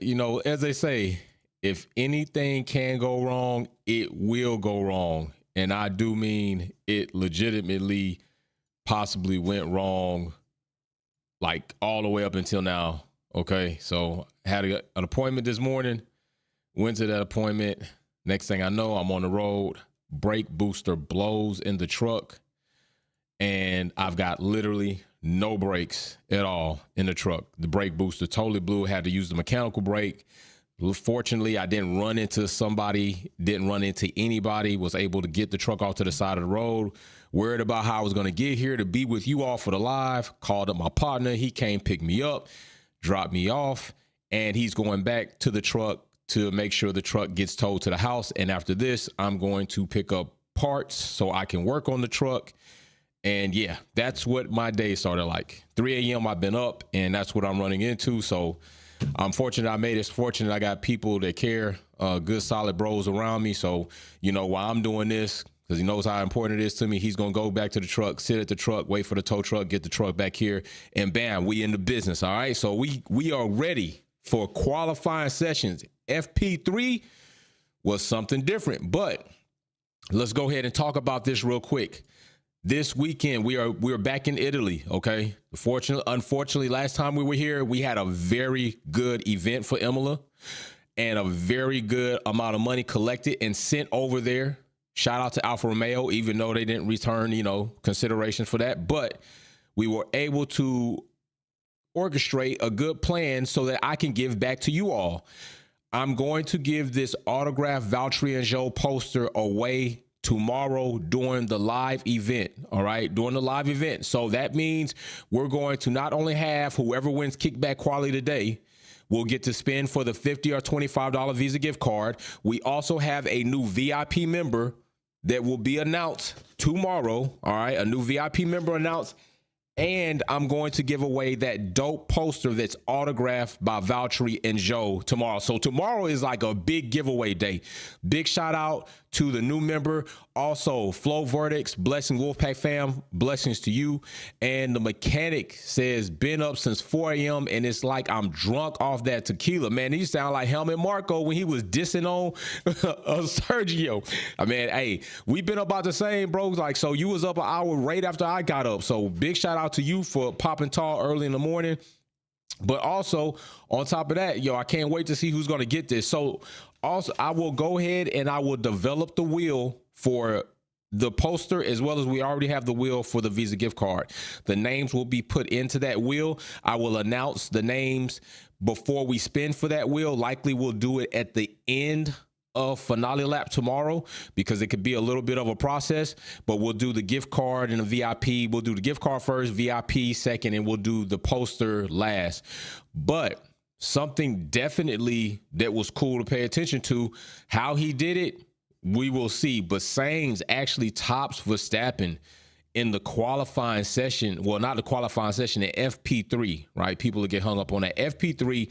You know, as they say, if anything can go wrong, it will go wrong. And I do mean it legitimately possibly went wrong, like all the way up until now. Okay. So I had an appointment this morning, went to that appointment. Next thing I know, I'm on the road. Brake booster blows in the truck. And I've got literally no brakes at all in the truck. The brake booster totally blew. Had to use the mechanical brake. Fortunately, I didn't run into somebody, didn't run into anybody, was able to get the truck off to the side of the road. Worried about how I was going to get here to be with you all for the live. Called up my partner. He came, picked me up, dropped me off, and he's going back to the truck to make sure the truck gets towed to the house. And after this, I'm going to pick up parts so I can work on the truck. And yeah, that's what my day started like. 3 a.m. I've been up, and that's what I'm running into. So I'm fortunate I made it. Fortunate I got people that care, good, solid bros around me. So, you know, while I'm doing this, because he knows how important it is to me, he's going to go back to the truck, sit at the truck, wait for the tow truck, get the truck back here, and bam, we in the business, all right? So we are ready for qualifying sessions. FP3 was something different, but let's go ahead and talk about this real quick. This weekend, we're back in Italy, okay? Unfortunately, last time we were here, we had a very good event for Imola and a very good amount of money collected and sent over there. Shout out to Alfa Romeo, even though they didn't return, you know, consideration for that. But we were able to orchestrate a good plan so that I can give back to you all. I'm going to give this autographed Valtteri and Joe poster away tomorrow during the live event. All right, during the live event. So that means we're going to not only have whoever wins kickback quality today will get to spend for the $50 or $25 Visa gift card. We also have a new VIP member that will be announced tomorrow. All right, a new VIP member announced. And I'm going to give away that dope poster that's autographed by Valtteri and Joe tomorrow. So tomorrow is like a big giveaway day. Big shout out to the new member. Also, Flow Verdicts, blessing Wolfpack fam, blessings to you. And the mechanic says, been up since 4 a.m. and it's like I'm drunk off that tequila. Man, he sound like Helmut Marko when he was dissing on Sergio. I mean, hey, we've been up about the same, bro. Like, so you was up an hour right after I got up. So big shout out to you for popping tall early in the morning. But also, on top of that, I can't wait to see who's going to get this. So also, I will go ahead and I will develop the wheel for the poster, as well as we already have the wheel for the Visa gift card. The names will be put into that wheel. I will announce the names before we spin for that wheel. Likely we'll do it at the end of finale lap tomorrow, because it could be a little bit of a process, but we'll do the gift card and the VIP. We'll do the gift card first, VIP second, and we'll do the poster last. But something definitely that was cool to pay attention to, how he did it, we will see. But Sainz actually tops Verstappen in the qualifying session. Well, not the qualifying session, the FP3, right? People will get hung up on that FP3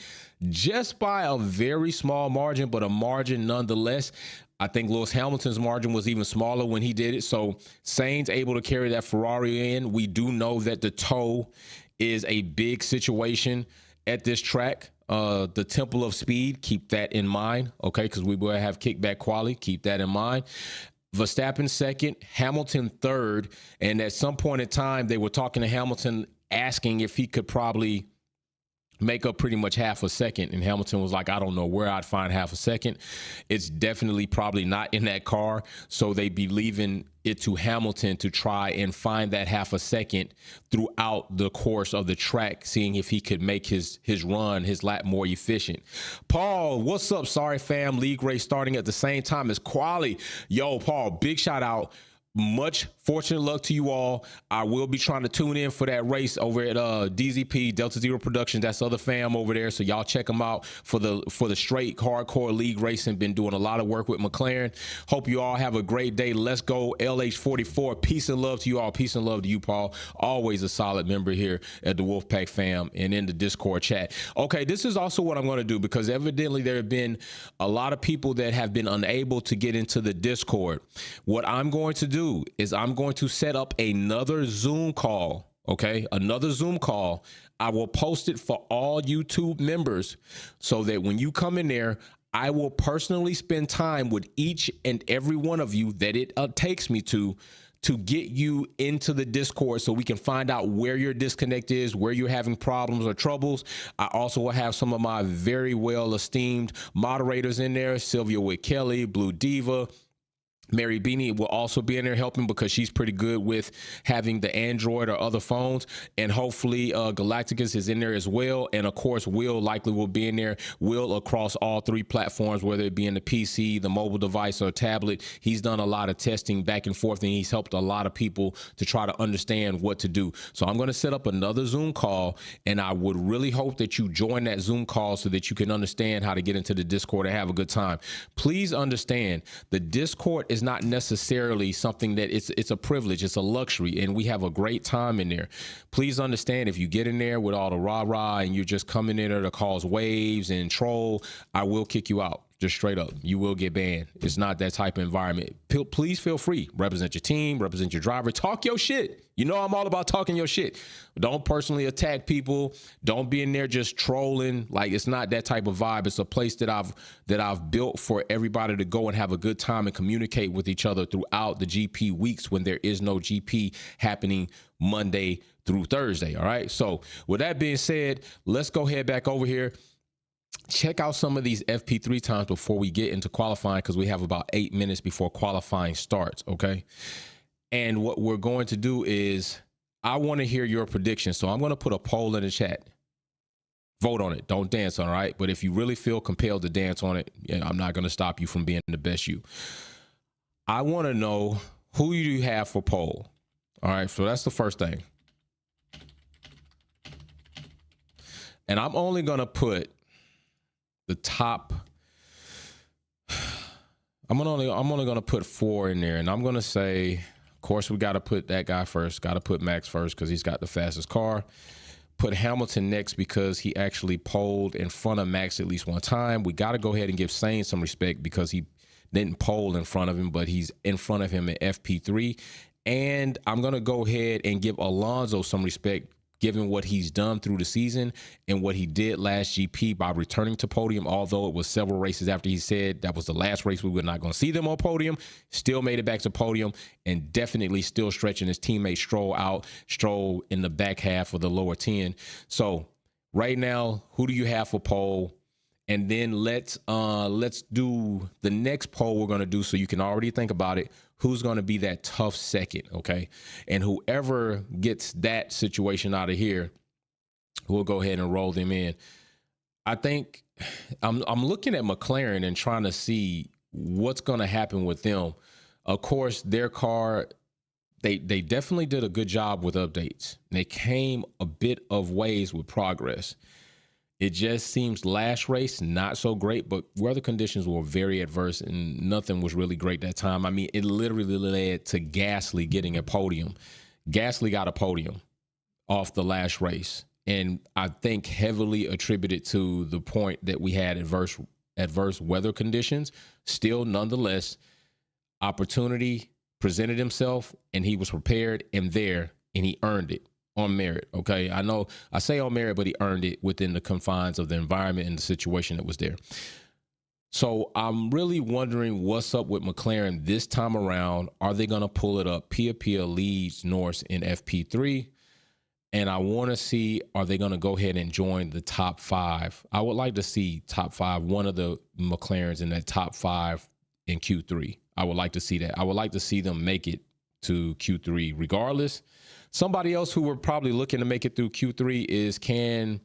just by a very small margin, but a margin nonetheless. I think Lewis Hamilton's margin was even smaller when he did it. So Sainz able to carry that Ferrari in. We do know that the tow is a big situation at this track. The Temple of Speed, keep that in mind, okay? Because we will have kickback quality. Keep that in mind. Verstappen second, Hamilton third, and at some point in time, they were talking to Hamilton, asking if he could probably make up pretty much half a second, and Hamilton was like, I don't know where I'd find half a second. It's definitely probably not in that car, so they be leaving it to Hamilton to try and find that half a second throughout the course of the track, seeing if he could make his run, his lap more efficient. Paul, what's up? Sorry fam, league race starting at the same time as quali. Yo, Paul, big shout out. Much fortunate luck to you all. I will be trying to tune in for that race over at DZP, Delta Zero Productions. That's other fam over there. So y'all check them out for the straight hardcore league racing. Been doing a lot of work with McLaren. Hope you all have a great day. Let's go LH44. Peace and love to you all. Peace and love to you, Paul. Always a solid member here at the Wolfpack fam and in the Discord chat. Okay, this is also what I'm going to do, because evidently there have been a lot of people that have been unable to get into the Discord. What I'm going to do is I'm going to set up another Zoom call Okay, another Zoom call. I will post it for all YouTube members so that when you come in there, I will personally spend time with each and every one of you that it takes me to get you into the Discord so we can find out where your disconnect is, where you're having problems or troubles. I also will have some of my very well esteemed moderators in there, Sylvia Witt Kelly, Blue Diva, Mary Beanie will also be in there helping because she's pretty good with having the Android or other phones. And hopefully Galacticus is in there as well. And of course, Will likely will be in there. Will across all three platforms, whether it be in the PC, the mobile device, or tablet. He's done a lot of testing back and forth, and he's helped a lot of people to try to understand what to do. So I'm going to set up another Zoom call, and I would really hope that you join that Zoom call so that you can understand how to get into the Discord and have a good time. Please understand, the Discord is not necessarily something that it's a privilege, it's a luxury, and we have a great time in there. Please understand, if you get in there with all the rah-rah and you're just coming in there to cause waves and troll, I will kick you out. Just straight up, you will get banned. It's not that type of environment. Please feel free. Represent your team, represent your driver, talk your shit. You know I'm all about talking your shit. Don't personally attack people. Don't be in there just trolling. Like, it's not that type of vibe. It's a place that I've built for everybody to go and have a good time and communicate with each other throughout the GP weeks when there is no GP happening Monday through Thursday. All right. So with that being said, let's go head back over here. Check out some of these FP3 times before we get into qualifying, because we have about 8 minutes before qualifying starts, okay? And what we're going to do is, I want to hear your predictions. So I'm going to put a poll in the chat. Vote on it. Don't dance on it, all right? But if you really feel compelled to dance on it, yeah, I'm not going to stop you from being the best you. I want to know, who you have for poll. All right, so that's the first thing. And I'm only going to put the top. I'm only going to put 4 in there, and I'm going to say, of course, we got to put that guy first. Got to put Max first because he's got the fastest car. Put Hamilton next because he actually polled in front of Max at least one time. We got to go ahead and give Sainz some respect because he didn't poll in front of him, but he's in front of him at FP3. And I'm going to go ahead and give Alonso some respect, given what he's done through the season and what he did last GP by returning to podium, although it was several races after he said that was the last race we were not going to see them on podium, still made it back to podium and definitely still stretching his teammate Stroll in the back half of the lower 10. So right now, who do you have for pole? And then let's do the next poll we're going to do, so you can already think about it. Who's going to be that tough second, okay? And whoever gets that situation out of here, we'll go ahead and roll them in. I think I'm looking at McLaren and trying to see what's going to happen with them. Of course, their car, they definitely did a good job with updates. They came a bit of ways with progress. It just seems last race, not so great, but weather conditions were very adverse and nothing was really great that time. I mean, it literally led to Gasly getting a podium. Gasly got a podium off the last race, and I think heavily attributed to the point that we had adverse weather conditions. Still, nonetheless, opportunity presented himself, and he was prepared and there, and he earned it. On merit, okay? I know I say on merit, but he earned it within the confines of the environment and the situation that was there. So I'm really wondering what's up with McLaren this time around. Are they going to pull it up? Pia leads Norris in FP3. And I want to see, are they going to go ahead and join the top 5? I would like to see top 5, one of the McLarens in that top 5 in Q3. I would like to see that. I would like to see them make it to Q3 regardless. Somebody else who we're probably looking to make it through Q3 is can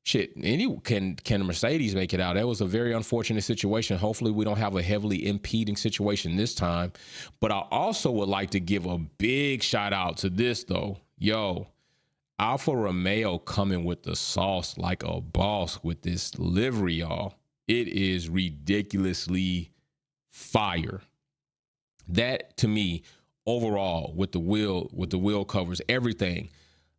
Mercedes make it out? That was a very unfortunate situation. Hopefully we don't have a heavily impeding situation this time. But I also would like to give a big shout out to this though. Yo, Alfa Romeo coming with the sauce like a boss with this livery, y'all. It is ridiculously fire. That to me, overall, with the wheel covers, everything,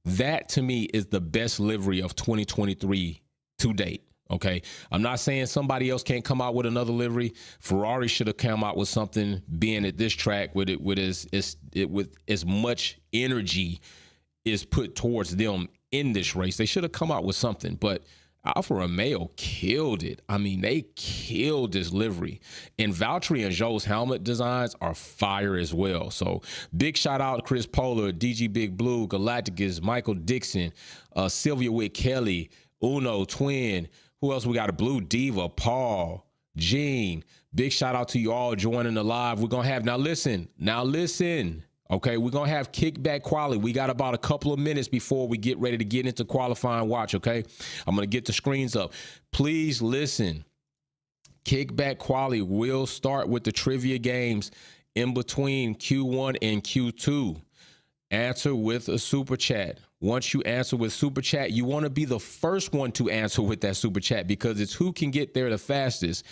that to me is the best livery of 2023 to date. Okay, I'm not saying somebody else can't come out with another livery. Ferrari should have come out with something, being at this track with as much energy is put towards them in this race. They should have come out with something, but Alfa Romeo killed it. I mean, they killed this livery. And Valtteri and Zhou's helmet designs are fire as well. So big shout out to Chris Polar, DG Big Blue, Galacticus, Michael Dixon, Sylvia Witt Kelly, Uno, Twin. Who else we got? A Blue Diva, Paul, Gene. Big shout out to you all joining the live. We're going to have, now listen. Okay, we're going to have kickback quality. We got about a couple of minutes before we get ready to get into qualifying watch, okay? I'm going to get the screens up. Please listen. Kickback quality will start with the trivia games in between Q1 and Q2. Answer with a super chat. Once you answer with super chat, you want to be the first one to answer with that super chat because it's who can get there the fastest.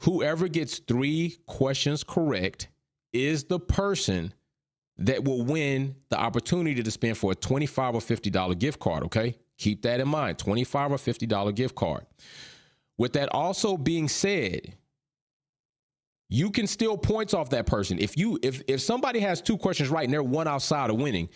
Whoever gets 3 questions correct is the person that will win the opportunity to spend for a $25 or $50 gift card, okay? Keep that in mind, $25 or $50 gift card. With that also being said, you can steal points off that person. If somebody has 2 questions right and they're one outside of winning,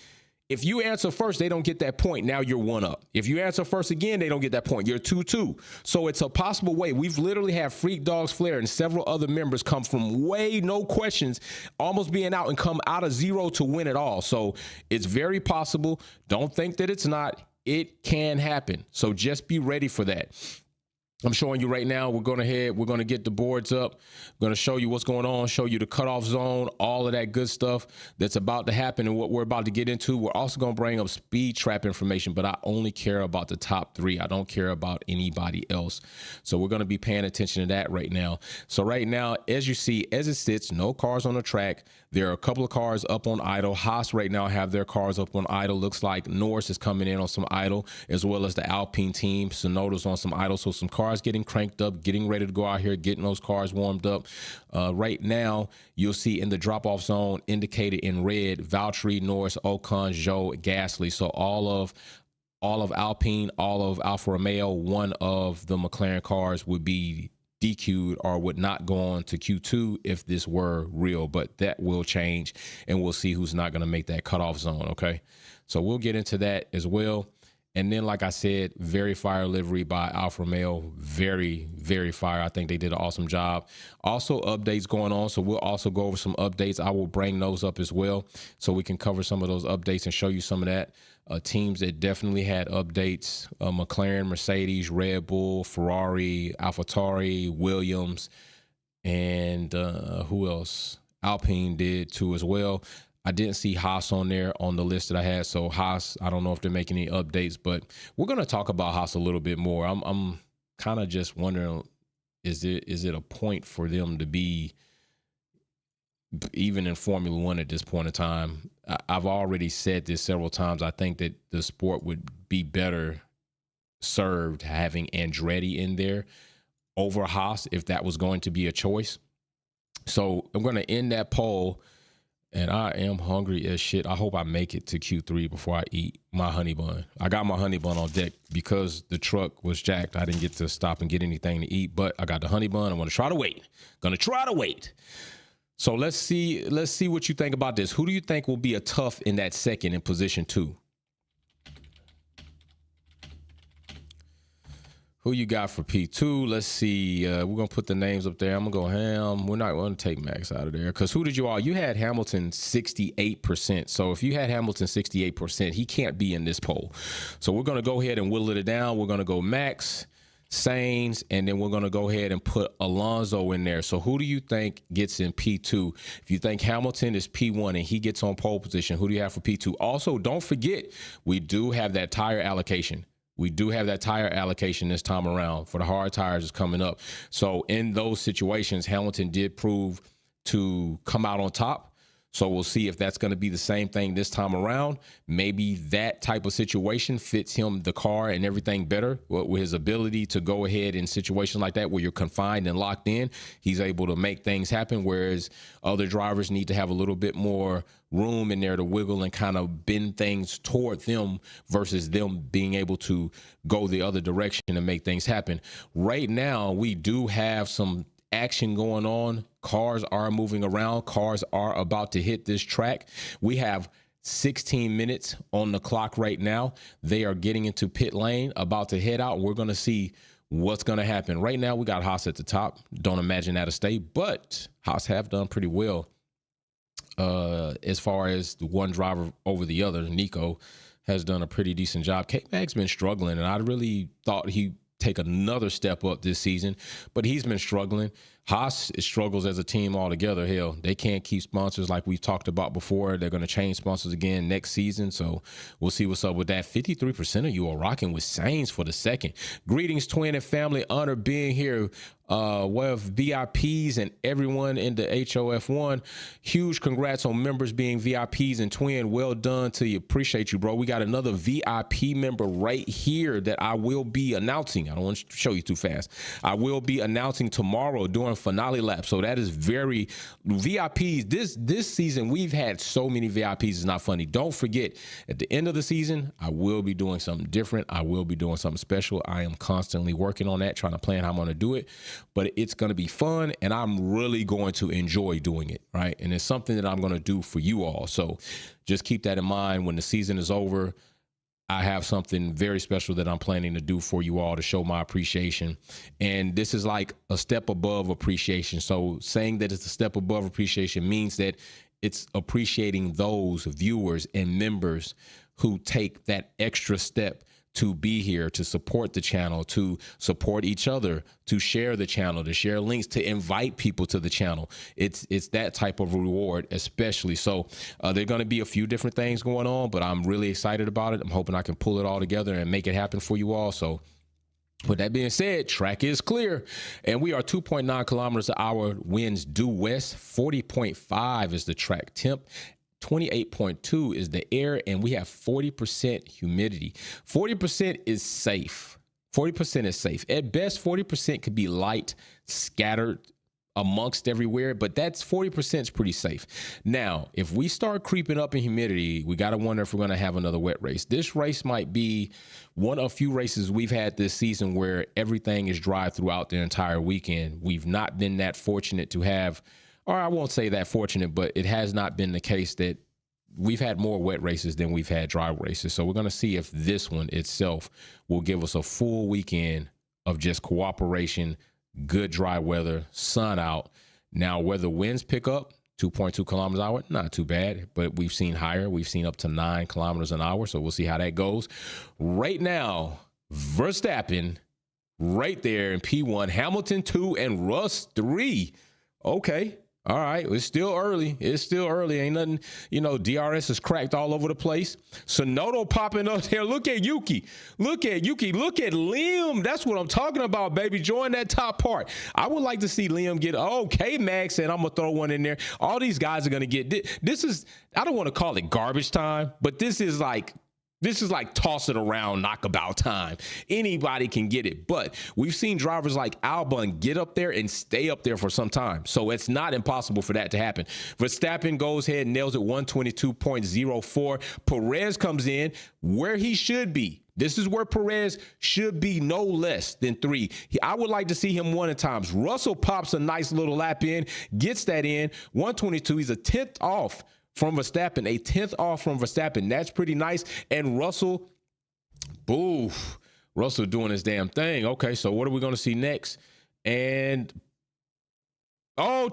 if you answer first, they don't get that point. Now you're 1 up. If you answer first again, they don't get that point. You're 2-2. So it's a possible way. We've literally had Freak Dogs Flair and several other members come from no questions, almost being out and come out of 0 to win it all. So it's very possible. Don't think that it's not. It can happen. So just be ready for that. I'm showing you right now. We're going to get the boards up. I'm going to show you what's going on, show you the cutoff zone, all of that good stuff that's about to happen and what we're about to get into. We're also going to bring up speed trap information, but I only care about the top 3. I don't care about anybody else. So we're going to be paying attention to that right now. So right now, as you see, as it sits, no cars on the track. There are a couple of cars up on idle. Haas right now have their cars up on idle. Looks like Norris is coming in on some idle, as well as the Alpine team. Sonoda's on some idle. So some cars getting cranked up, getting ready to go out here, getting those cars warmed up. Right now, you'll see in the drop-off zone indicated in red, Valtteri, Norris, Ocon, Zhou, Gasly. So all of Alpine, all of Alfa Romeo, one of the McLaren cars would be DQ'd or would not go on to Q2 if this were real, but that will change and we'll see who's not going to make that cutoff zone. Okay. So we'll get into that as well. And then, like I said, very fire livery by Alfa Romeo. Very, very fire. I think they did an awesome job. Also, updates going on. So we'll also go over some updates. I will bring those up as well so we can cover some of those updates and show you some of that. Teams that definitely had updates, McLaren, Mercedes, Red Bull, Ferrari, AlphaTauri, Williams, and who else? Alpine did too as well. I didn't see Haas on there on the list that I had. So Haas, I don't know if they're making any updates, but we're going to talk about Haas a little bit more. I'm kind of just wondering, is it a point for them to be even in Formula One at this point in time? I've already said this several times. I think that the sport would be better served having Andretti in there over Haas if that was going to be a choice. So I'm going to end that poll. And I am hungry as shit. I hope I make it to Q3 before I eat my honey bun. I got my honey bun on deck because the truck was jacked. I didn't get to stop and get anything to eat, but I got the honey bun. I'm going to try to wait. So let's see what you think about this. Who do you think will be a tough in that second in position 2? Who you got for P2? Let's see. We're going to put the names up there. I'm going to go Ham. We're not going to take Max out of there because who did you all? You had Hamilton 68%. So if you had Hamilton 68%, he can't be in this poll. So we're going to go ahead and whittle it down. We're going to go Max, Sainz, and then we're going to go ahead and put Alonso in there. So who do you think gets in P2? If you think Hamilton is P1 and he gets on pole position, who do you have for P2? Also, don't forget, we do have that tire allocation. We do have that tire allocation this time around for the hard tires is coming up. So in those situations, Hamilton did prove to come out on top. So we'll see if that's going to be the same thing this time around. Maybe that type of situation fits him, the car and everything better with his ability to go ahead in situations like that where you're confined and locked in. He's able to make things happen, whereas other drivers need to have a little bit more room in there to wiggle and kind of bend things toward them versus them being able to go the other direction and make things happen. Right now, we do have some action going on. Cars are moving around. Cars are about to hit this track. We have 16 minutes on the clock right now. They are getting into pit lane, about to head out. We're going to see what's going to happen. Right now, we got Haas at the top. Don't imagine that'll stay, but Haas have done pretty well as far as the one driver over the other. Nico has done a pretty decent job. K-Mag's been struggling, and I really thought he'd take another step up this season, but he's been struggling. Haas struggles as a team altogether. Hell, they can't keep sponsors like we've talked about before. They're going to change sponsors again next season, so we'll see what's up with that. 53% of you are rocking with Saints for the second. Greetings, twin and family. Honor being here with VIPs and everyone in the HOF1. Huge congrats on members being VIPs and twin. Well done to you. Appreciate you, bro. We got another VIP member right here that I will be announcing. I don't want to show you too fast. I will be announcing tomorrow during finale lap. So that is very VIPs. This season, we've had so many VIPs. It's not funny. Don't forget, at the end of the season, I will be doing something different. I will be doing something special. I am constantly working on that, trying to plan how I'm going to do it. But it's going to be fun, and I'm really going to enjoy doing it, right? And it's something that I'm going to do for you all. So just keep that in mind. When the season is over, I have something very special that I'm planning to do for you all to show my appreciation. And this is like a step above appreciation. So saying that it's a step above appreciation means that it's appreciating those viewers and members who take that extra step to be here, to support the channel, to support each other, to share the channel, to share links, to invite people to the channel. It's that type of reward, especially. So there are going to be a few different things going on, but I'm really excited about it. I'm hoping I can pull it all together and make it happen for you all. So with that being said, track is clear, and we are 2.9 kilometers an hour, winds due west. 40.5 is the track temp. 28.2 is the air, and we have 40% humidity. 40% is safe. 40% is safe. At best, 40% could be light, scattered amongst everywhere, but that's 40% is pretty safe. Now, if we start creeping up in humidity, we got to wonder if we're going to have another wet race. This race might be one of few races we've had this season where everything is dry throughout the entire weekend. We've not been that fortunate to have, or I won't say that fortunate, but it has not been the case that we've had more wet races than we've had dry races. So we're going to see if this one itself will give us a full weekend of just cooperation, good dry weather, sun out. Now, whether winds pick up 2.2 kilometers an hour, not too bad, but we've seen higher. We've seen up to 9 kilometers an hour. So we'll see how that goes. Right now, Verstappen right there in P1, Hamilton 2, and Russ 3. Okay. All right. It's still early. It's still early. Ain't nothing, DRS is cracked all over the place. Sonoda popping up there. Look at Yuki. Look at Yuki. Look at Liam. That's what I'm talking about, baby. Join that top part. I would like to see Liam get, K-Max said, I'm going to throw one in there. All these guys are going to get, this is, I don't want to call it garbage time, but this is like toss it around knockabout time. Anybody can get it. But we've seen drivers like Albon get up there and stay up there for some time. So it's not impossible for that to happen. Verstappen goes ahead and nails it 122.04. Perez comes in where he should be. This is where Perez should be, no less than 3. I would like to see him 1 at times. Russell pops a nice little lap in, gets that in. 122, he's a 10th off from Verstappen, a 10th off from Verstappen. That's pretty nice. And Russell doing his damn thing. Okay, so what are we going to see next? And,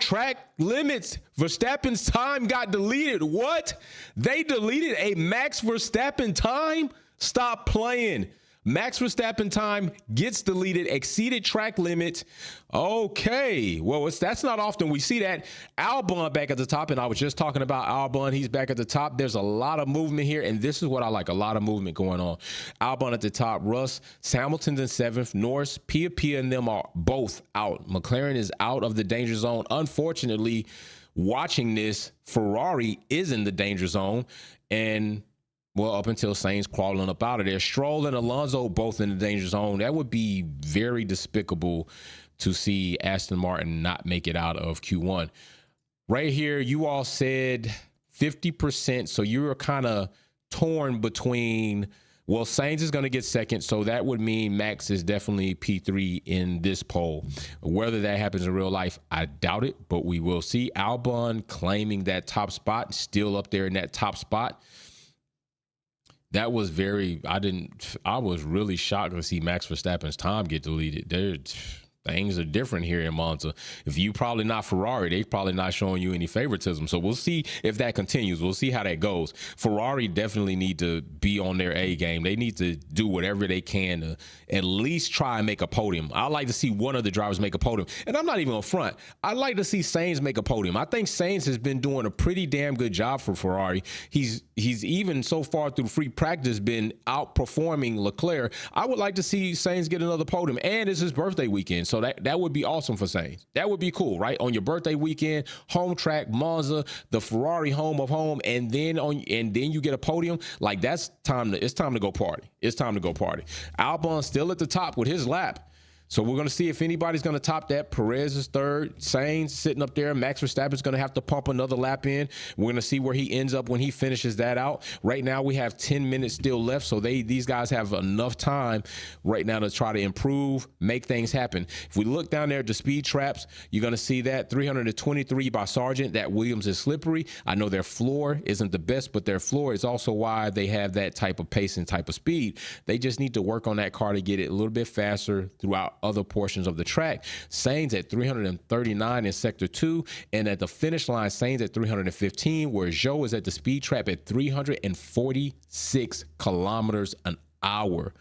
track limits. Verstappen's time got deleted. What? They deleted a Max Verstappen time? Stop playing. Max Verstappen time gets deleted, exceeded track limits. Okay, well, that's not often we see that. Albon back at the top, and I was just talking about Albon. He's back at the top. There's a lot of movement here, and this is what I like, a lot of movement going on. Albon at the top, Russ, Hamilton's in 7th, Norris, Pia, and them are both out. McLaren is out of the danger zone. Unfortunately, watching this, Ferrari is in the danger zone, and up until Sainz crawling up out of there. Stroll and Alonso both in the danger zone. That would be very despicable to see Aston Martin not make it out of Q1. Right here, you all said 50%. So you were kind of torn between Well, Sainz is going to get second, so that would mean Max is definitely P3 in this poll. Whether that happens in real life, I doubt it, but we will see. Albon claiming that top spot, still up there in that top spot. That was I was really shocked to see Max Verstappen's time get deleted. Things are different here in Monza. If you probably not Ferrari, they probably not showing you any favoritism. So we'll see if that continues. We'll see how that goes. Ferrari definitely need to be on their A game. They need to do whatever they can to at least try and make a podium. I like to see one of the drivers make a podium. And I'm not even on front. I like to see Sainz make a podium. I think Sainz has been doing a pretty damn good job for Ferrari. He's even so far through free practice been outperforming Leclerc. I would like to see Sainz get another podium, and it's his birthday weekend. So that would be awesome for Sainz. That would be cool, right? On your birthday weekend, home track, Monza, the Ferrari home of home, and then you get a podium. Like it's time to go party. It's time to go party. Albon's still at the top with his lap. So we're going to see if anybody's going to top that. Perez is third. Sainz sitting up there. Max Verstappen's going to have to pump another lap in. We're going to see where he ends up when he finishes that out. Right now, we have 10 minutes still left, so these guys have enough time right now to try to improve, make things happen. If we look down there at the speed traps, you're going to see that 323 by Sargent. That Williams is slippery. I know their floor isn't the best, but their floor is also why they have that type of pace and type of speed. They just need to work on that car to get it a little bit faster throughout other portions of the track. Sainz at 339 in sector 2, and at the finish line, Sainz at 315, where Zhou is at the speed trap at 346 kilometers an hour.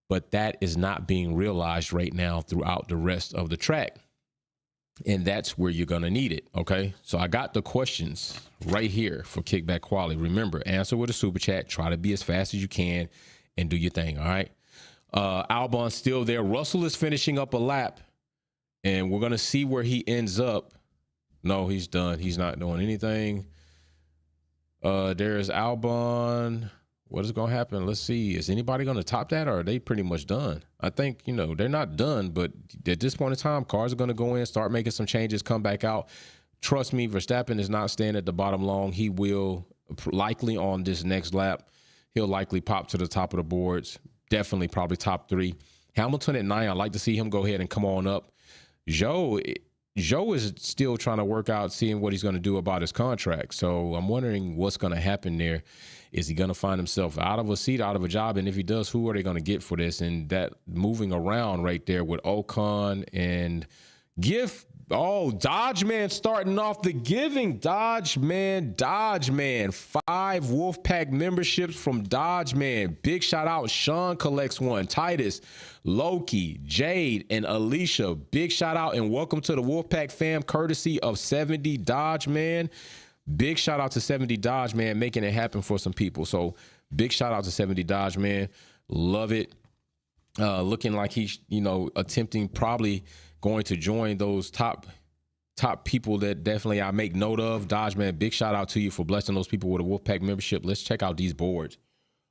But that is not being realized right now throughout the rest of the track. And that's where you're going to need it, okay? So I got the questions right here for Kickback Quality. Remember, answer with a super chat. Try to be as fast as you can and do your thing, all right? Albon's still there. Russell is finishing up a lap, and we're going to see where he ends up. No, he's done. He's not doing anything. There's Albon. What is going to happen? Let's see. Is anybody going to top that, or are they pretty much done? I think, they're not done, but at this point in time, cars are going to go in, start making some changes, come back out. Trust me, Verstappen is not staying at the bottom long. He will likely on this next lap, he'll likely pop to the top of the boards. Definitely probably top 3. Hamilton at 9. I'd like to see him go ahead and come on up. Zhou is still trying to work out, seeing what he's going to do about his contract. So I'm wondering what's going to happen there. Is he going to find himself out of a seat, out of a job? And if he does, who are they going to get for this? And that moving around right there with Ocon and Giff. Oh, Dodge Man starting off the giving. Dodge Man. 5 Wolfpack memberships from Dodge Man. Big shout out. Sean collects one. Titus, Loki, Jade, and Alicia. Big shout out and welcome to the Wolfpack fam, courtesy of 70 Dodge Man. Big shout out to 70 Dodge Man, making it happen for some people. So big shout out to 70 Dodge Man. Love it. Looking like he's, attempting probably going to join those top people that definitely I make note of. Dodge Man, big shout out to you for blessing those people with a Wolfpack membership. Let's check out these boards.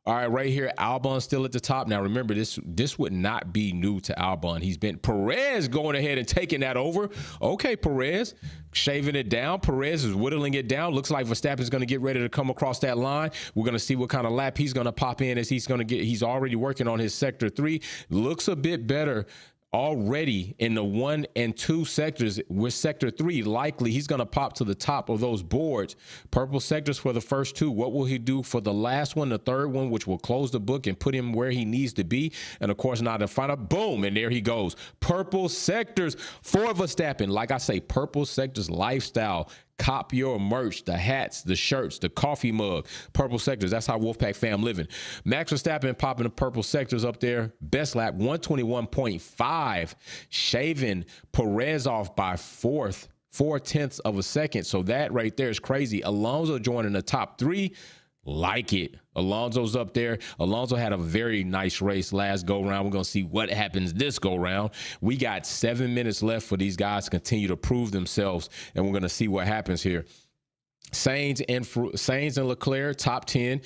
All right, right here, Albon still at the top. Now, remember, this would not be new to Albon. He's been Perez going ahead and taking that over. Okay, Perez shaving it down. Perez is whittling it down. Looks like Verstappen is going to get ready to come across that line. We're going to see what kind of lap he's going to pop in as he's already working on his sector 3. Looks a bit better already in the 1 and 2 sectors. With sector 3, likely he's going to pop to the top of those boards. Purple sectors for the first 2. What will he do for the last one, the third one, which will close the book and put him where he needs to be? And of course, not in front of, boom, and there he goes. Purple sectors for Verstappen. Like I say, purple sectors lifestyle. Cop your merch, the hats, the shirts, the coffee mug, purple sectors. That's how Wolfpack fam living. Max Verstappen popping the purple sectors up there. Best lap, 121.5. Shaving Perez off by 4/10 of a second. So that right there is crazy. Alonso joining the top 3. Like it. Alonso's up there. Alonso had a very nice race last go round. We're going to see what happens this go round. We got 7 minutes left for these guys to continue to prove themselves, and we're going to see what happens here. Sainz and Leclerc, top 10,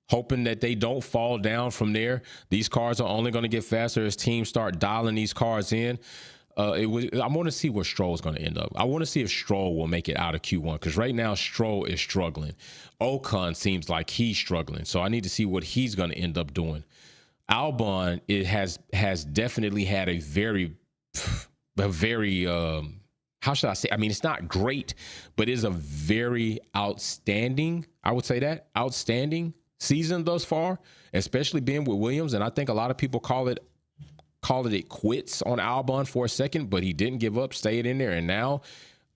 hoping that they don't fall down from there. These cars are only going to get faster as teams start dialing these cars in. I want to see where Stroll's going to end up. I want to see if Stroll will make it out of Q1 because right now Stroll is struggling. Ocon seems like he's struggling, so I need to see what he's going to end up doing. Albon has definitely had a very how should I say? I mean, it's not great, but it's a very outstanding. I would say that outstanding season thus far, especially being with Williams, and I think a lot of people call it quits on Albon for a second, but he didn't give up, stayed in there, and now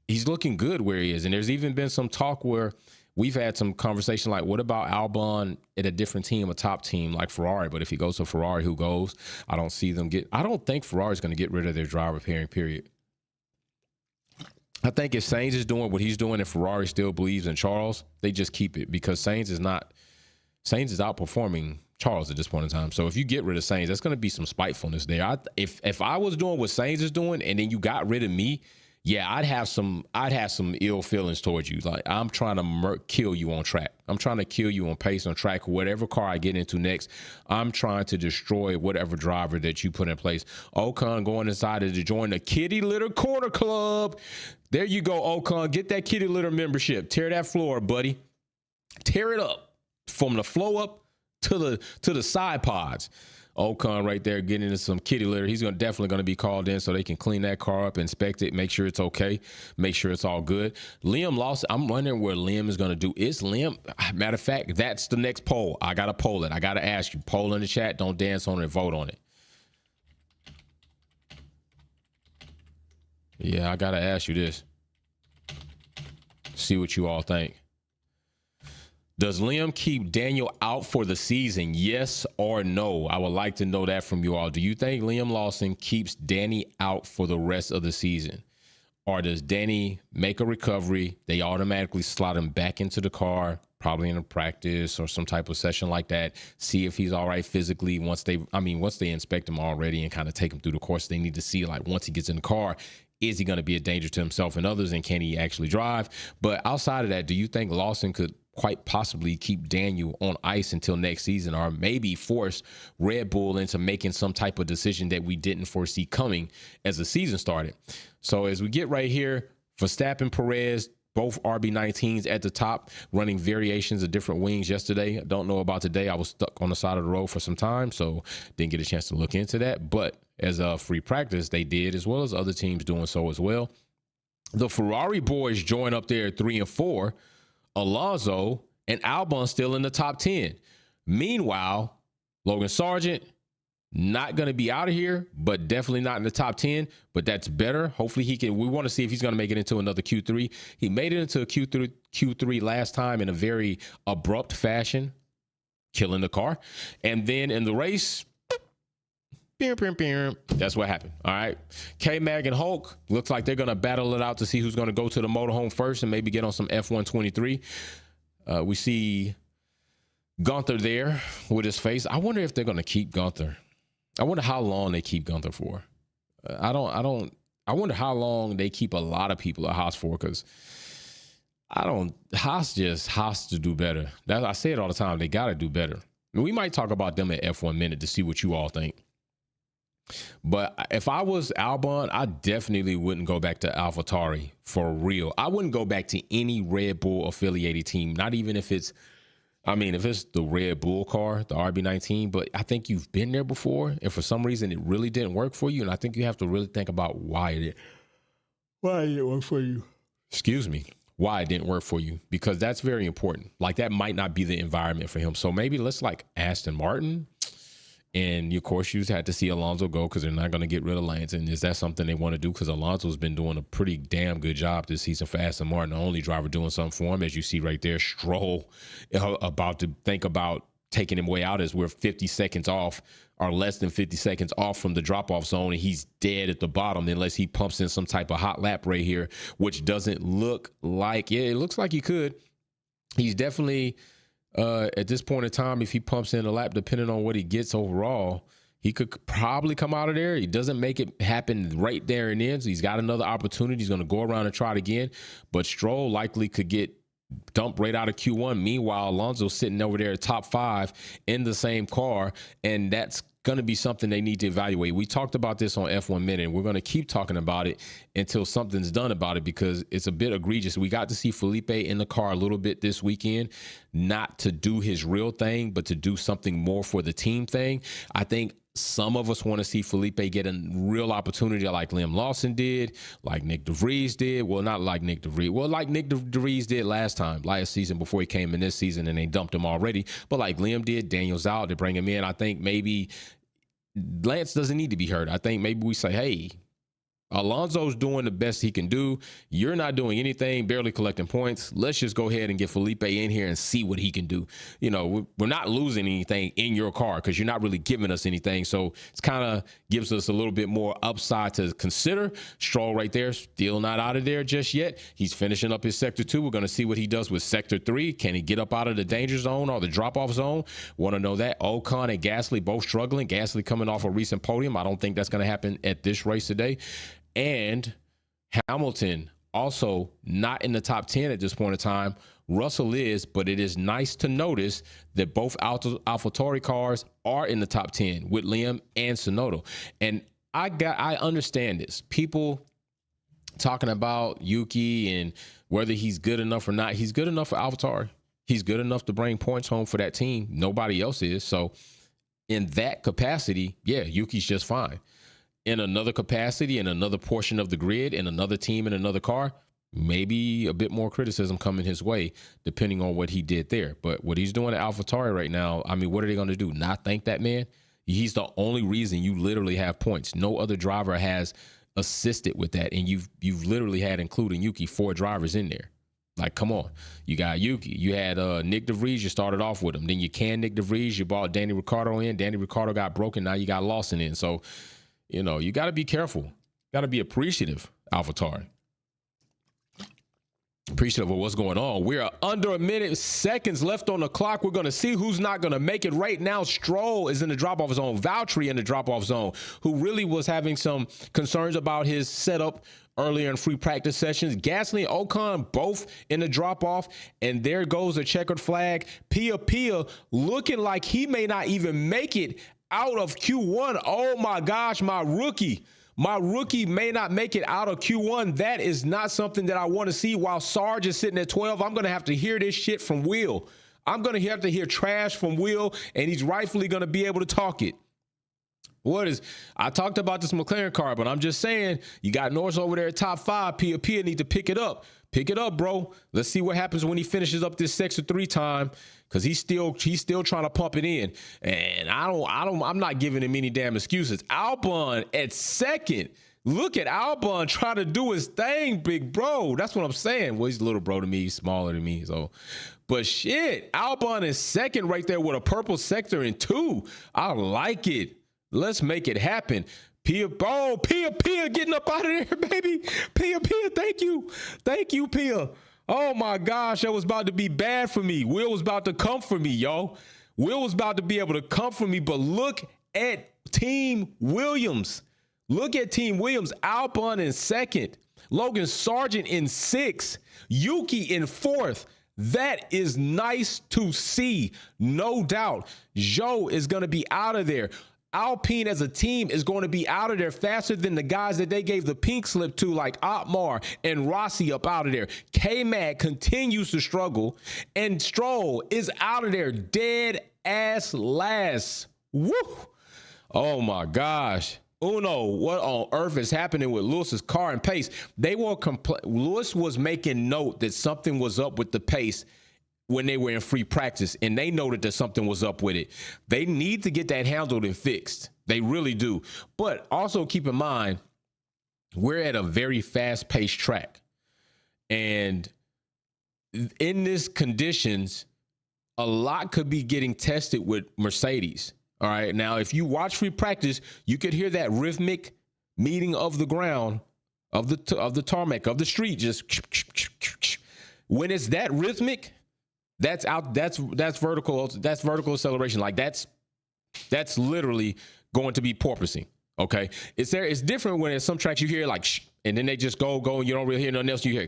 he's looking good where he is. And there's even been some talk where we've had some conversation like, what about Albon at a different team, a top team like Ferrari? But if he goes to Ferrari, who goes? I don't think Ferrari's going to get rid of their driver pairing, period. I think if Sainz is doing what he's doing and Ferrari still believes in Charles, they just keep it because Sainz is outperforming Charles at this point in time. So if you get rid of Sainz, that's going to be some spitefulness there. If I was doing what Sainz is doing and then you got rid of me, yeah, I'd have some ill feelings towards you. Like, I'm trying to kill you on track. I'm trying to kill you on pace, on track. Whatever car I get into next, I'm trying to destroy whatever driver that you put in place. Ocon going inside to join the Kitty Litter Corner Club. There you go, Ocon. Get that Kitty Litter membership. Tear that floor, buddy. Tear it up from the flow up to the side pods. Ocon right there getting into some kitty litter. He's definitely going to be called in so they can clean that car up, inspect it, make sure it's okay, make sure it's all good. Liam Lawson, I'm wondering where Liam is going to do. Is Liam, matter of fact, that's the next poll. I got to poll it. I got to ask you. Poll in the chat. Don't dance on it. Vote on it. Yeah, I got to ask you this. See what you all think. Does Liam keep Daniel out for the season? Yes or no? I would like to know that from you all. Do you think Liam Lawson keeps Danny out for the rest of the season? Or does Danny make a recovery? They automatically slot him back into the car, probably in a practice or some type of session like that. See if he's all right physically once they inspect him already and kind of take him through the course. They need to see, like, once he gets in the car, is he going to be a danger to himself and others, and can he actually drive? But outside of that, do you think Lawson could quite possibly keep Daniel on ice until next season, or maybe force Red Bull into making some type of decision that we didn't foresee coming as the season started? So as we get right here, Verstappen, Perez, both RB19s at the top, running variations of different wings yesterday. I don't know about today. I was stuck on the side of the road for some time, so didn't get a chance to look into that. But as a free practice, they did, as well as other teams doing so as well. The Ferrari boys join up there at 3 and 4. Alonso and Albon still in the top 10. Meanwhile, Logan Sargent, not going to be out of here, but definitely not in the top 10, but that's better. Hopefully he can. We want to see if he's going to make it into another Q3. He made it into a Q3 last time in a very abrupt fashion, killing the car. And then in the race, that's what happened. All right. K-Mag and Hulk, looks like they're going to battle it out to see who's going to go to the motorhome first and maybe get on some F123. We see Gunther there with his face. I wonder if they're going to keep Gunther. I wonder how long they keep Gunther for. I wonder how long they keep a lot of people at Haas for, because Haas has to do better. I say it all the time. They got to do better. We might talk about them at F1 Minute to see what you all think. But if I was Albon, I definitely wouldn't go back to AlphaTauri for real. I wouldn't go back to any Red Bull affiliated team, not even if it's the Red Bull car, the RB19. But I think you've been there before, and for some reason it really didn't work for you. And I think you have to really think about why it didn't work for you. Excuse me. Why it didn't work for you, because that's very important. Like, that might not be the environment for him. So maybe let's like Aston Martin. And of course, you just had to see Alonso go because they're not going to get rid of Lance. And is that something they want to do? Because Alonso's been doing a pretty damn good job this season for Aston Martin, the only driver doing something for him. As you see right there, Stroll about to think about taking him way out as we're 50 seconds off, or less than 50 seconds off from the drop-off zone, and he's dead at the bottom unless he pumps in some type of hot lap right here, which doesn't look like, it looks like he could. He's definitely... at this point in time, if he pumps in a lap, depending on what he gets overall, he could probably come out of there. He doesn't make it happen right there and then, so he's got another opportunity. He's going to go around and try it again. But Stroll likely could get dumped right out of Q1. Meanwhile, Alonso's sitting over there at top 5 in the same car, and that's going to be something they need to evaluate. We talked about this on F1 Minute, and we're going to keep talking about it until something's done about it, because it's a bit egregious. We got to see Felipe in the car a little bit this weekend, not to do his real thing, but to do something more for the team thing. I think some of us want to see Felipe get a real opportunity like Liam Lawson did, like Nick DeVries did. Well, not like Nick DeVries. Well, like Nick DeVries did last season before he came in this season, and they dumped him already. But like Liam did, Daniel's out, they bring him in. I think maybe Lance doesn't need to be hurt. I think maybe we say, hey, Alonso's doing the best he can do. You're not doing anything, barely collecting points. Let's just go ahead and get Felipe in here and see what he can do. You know, we're not losing anything in your car because you're not really giving us anything. So it's kind of gives us a little bit more upside to consider. Stroll right there, still not out of there just yet. He's finishing up his Sector 2. We're going to see what he does with Sector 3. Can he get up out of the danger zone or the drop-off zone? Want to know that. Ocon and Gasly both struggling. Gasly coming off a recent podium. I don't think that's going to happen at this race today. And Hamilton also not in the top 10 at this point in time. Russell is, but it is nice to notice that both AlphaTauri cars are in the top 10 with Liam and Tsunoda. And I understand this. People talking about Yuki and whether he's good enough or not. He's good enough for AlphaTauri. He's good enough to bring points home for that team. Nobody else is. So in that capacity, yeah, Yuki's just fine. In another capacity, in another portion of the grid, in another team, in another car, maybe a bit more criticism coming his way, depending on what he did there. But what he's doing at AlphaTauri right now, I mean, what are they going to do? Not thank that man? He's the only reason you literally have points. No other driver has assisted with that, and you've literally had, including Yuki, 4 drivers in there. Like, come on. You got Yuki. You had Nick DeVries. You started off with him. Then you canned Nick DeVries. You brought Danny Ricciardo in. Danny Ricciardo got broken. Now you got Lawson in. So, you know, you got to be careful. Got to be appreciative, AlphaTauri. Appreciative of what's going on. We're under a minute, seconds left on the clock. We're going to see who's not going to make it. Right now, Stroll is in the drop-off zone. Valtteri in the drop-off zone, who really was having some concerns about his setup earlier in free practice sessions. Gasly and Ocon both in the drop-off, and there goes a checkered flag. Pia looking like he may not even make it out of Q1. Oh my gosh, my rookie may not make it out of Q1. That is not something that I want to see. While Sarge is sitting at 12, I'm going to have to hear this shit from Will. I'm going to have to hear trash from Will, and he's rightfully going to be able to talk it. I talked about this McLaren car, but I'm just saying, you got Norris over there at top 5. Pia need to pick it up. Pick it up, bro. Let's see what happens when he finishes up this Sector 3 time, because he's still trying to pump it in. And I'm not giving him any damn excuses. Albon at second. Look at Albon trying to do his thing, big bro. That's what I'm saying. Well, he's a little bro to me. He's smaller than me. So, but shit, Albon is second right there with a purple sector in 2. I like it. Let's make it happen. Pia getting up out of there, baby. Pia, thank you, Pia. Oh my gosh, that was about to be bad for me. Will was about to come for me, yo. Will was about to be able to come for me, but look at Team Williams. Look at Team Williams. Albon in second. Logan Sargent in 6th. Yuki in 4th. That is nice to see, no doubt. Zhou is going to be out of there. Alpine as a team is going to be out of there faster than the guys that they gave the pink slip to, like Otmar and Rossi up out of there. K-Mag continues to struggle, and Stroll is out of there dead ass last. Woo! Oh my gosh. Uno, what on earth is happening with Lewis's car and pace? Lewis was making note that something was up with the pace when they were in free practice, and they noted that something was up with it. They need to get that handled and fixed. They really do. But also keep in mind, we're at a very fast-paced track. And in this conditions, a lot could be getting tested with Mercedes. All right. Now, if you watch free practice, you could hear that rhythmic meeting of the ground, of the tarmac, of the street, just when it's that rhythmic. That's vertical acceleration. Like that's literally going to be porpoising. Okay. It's different when at some tracks you hear like and then they just go and you don't really hear nothing else. You hear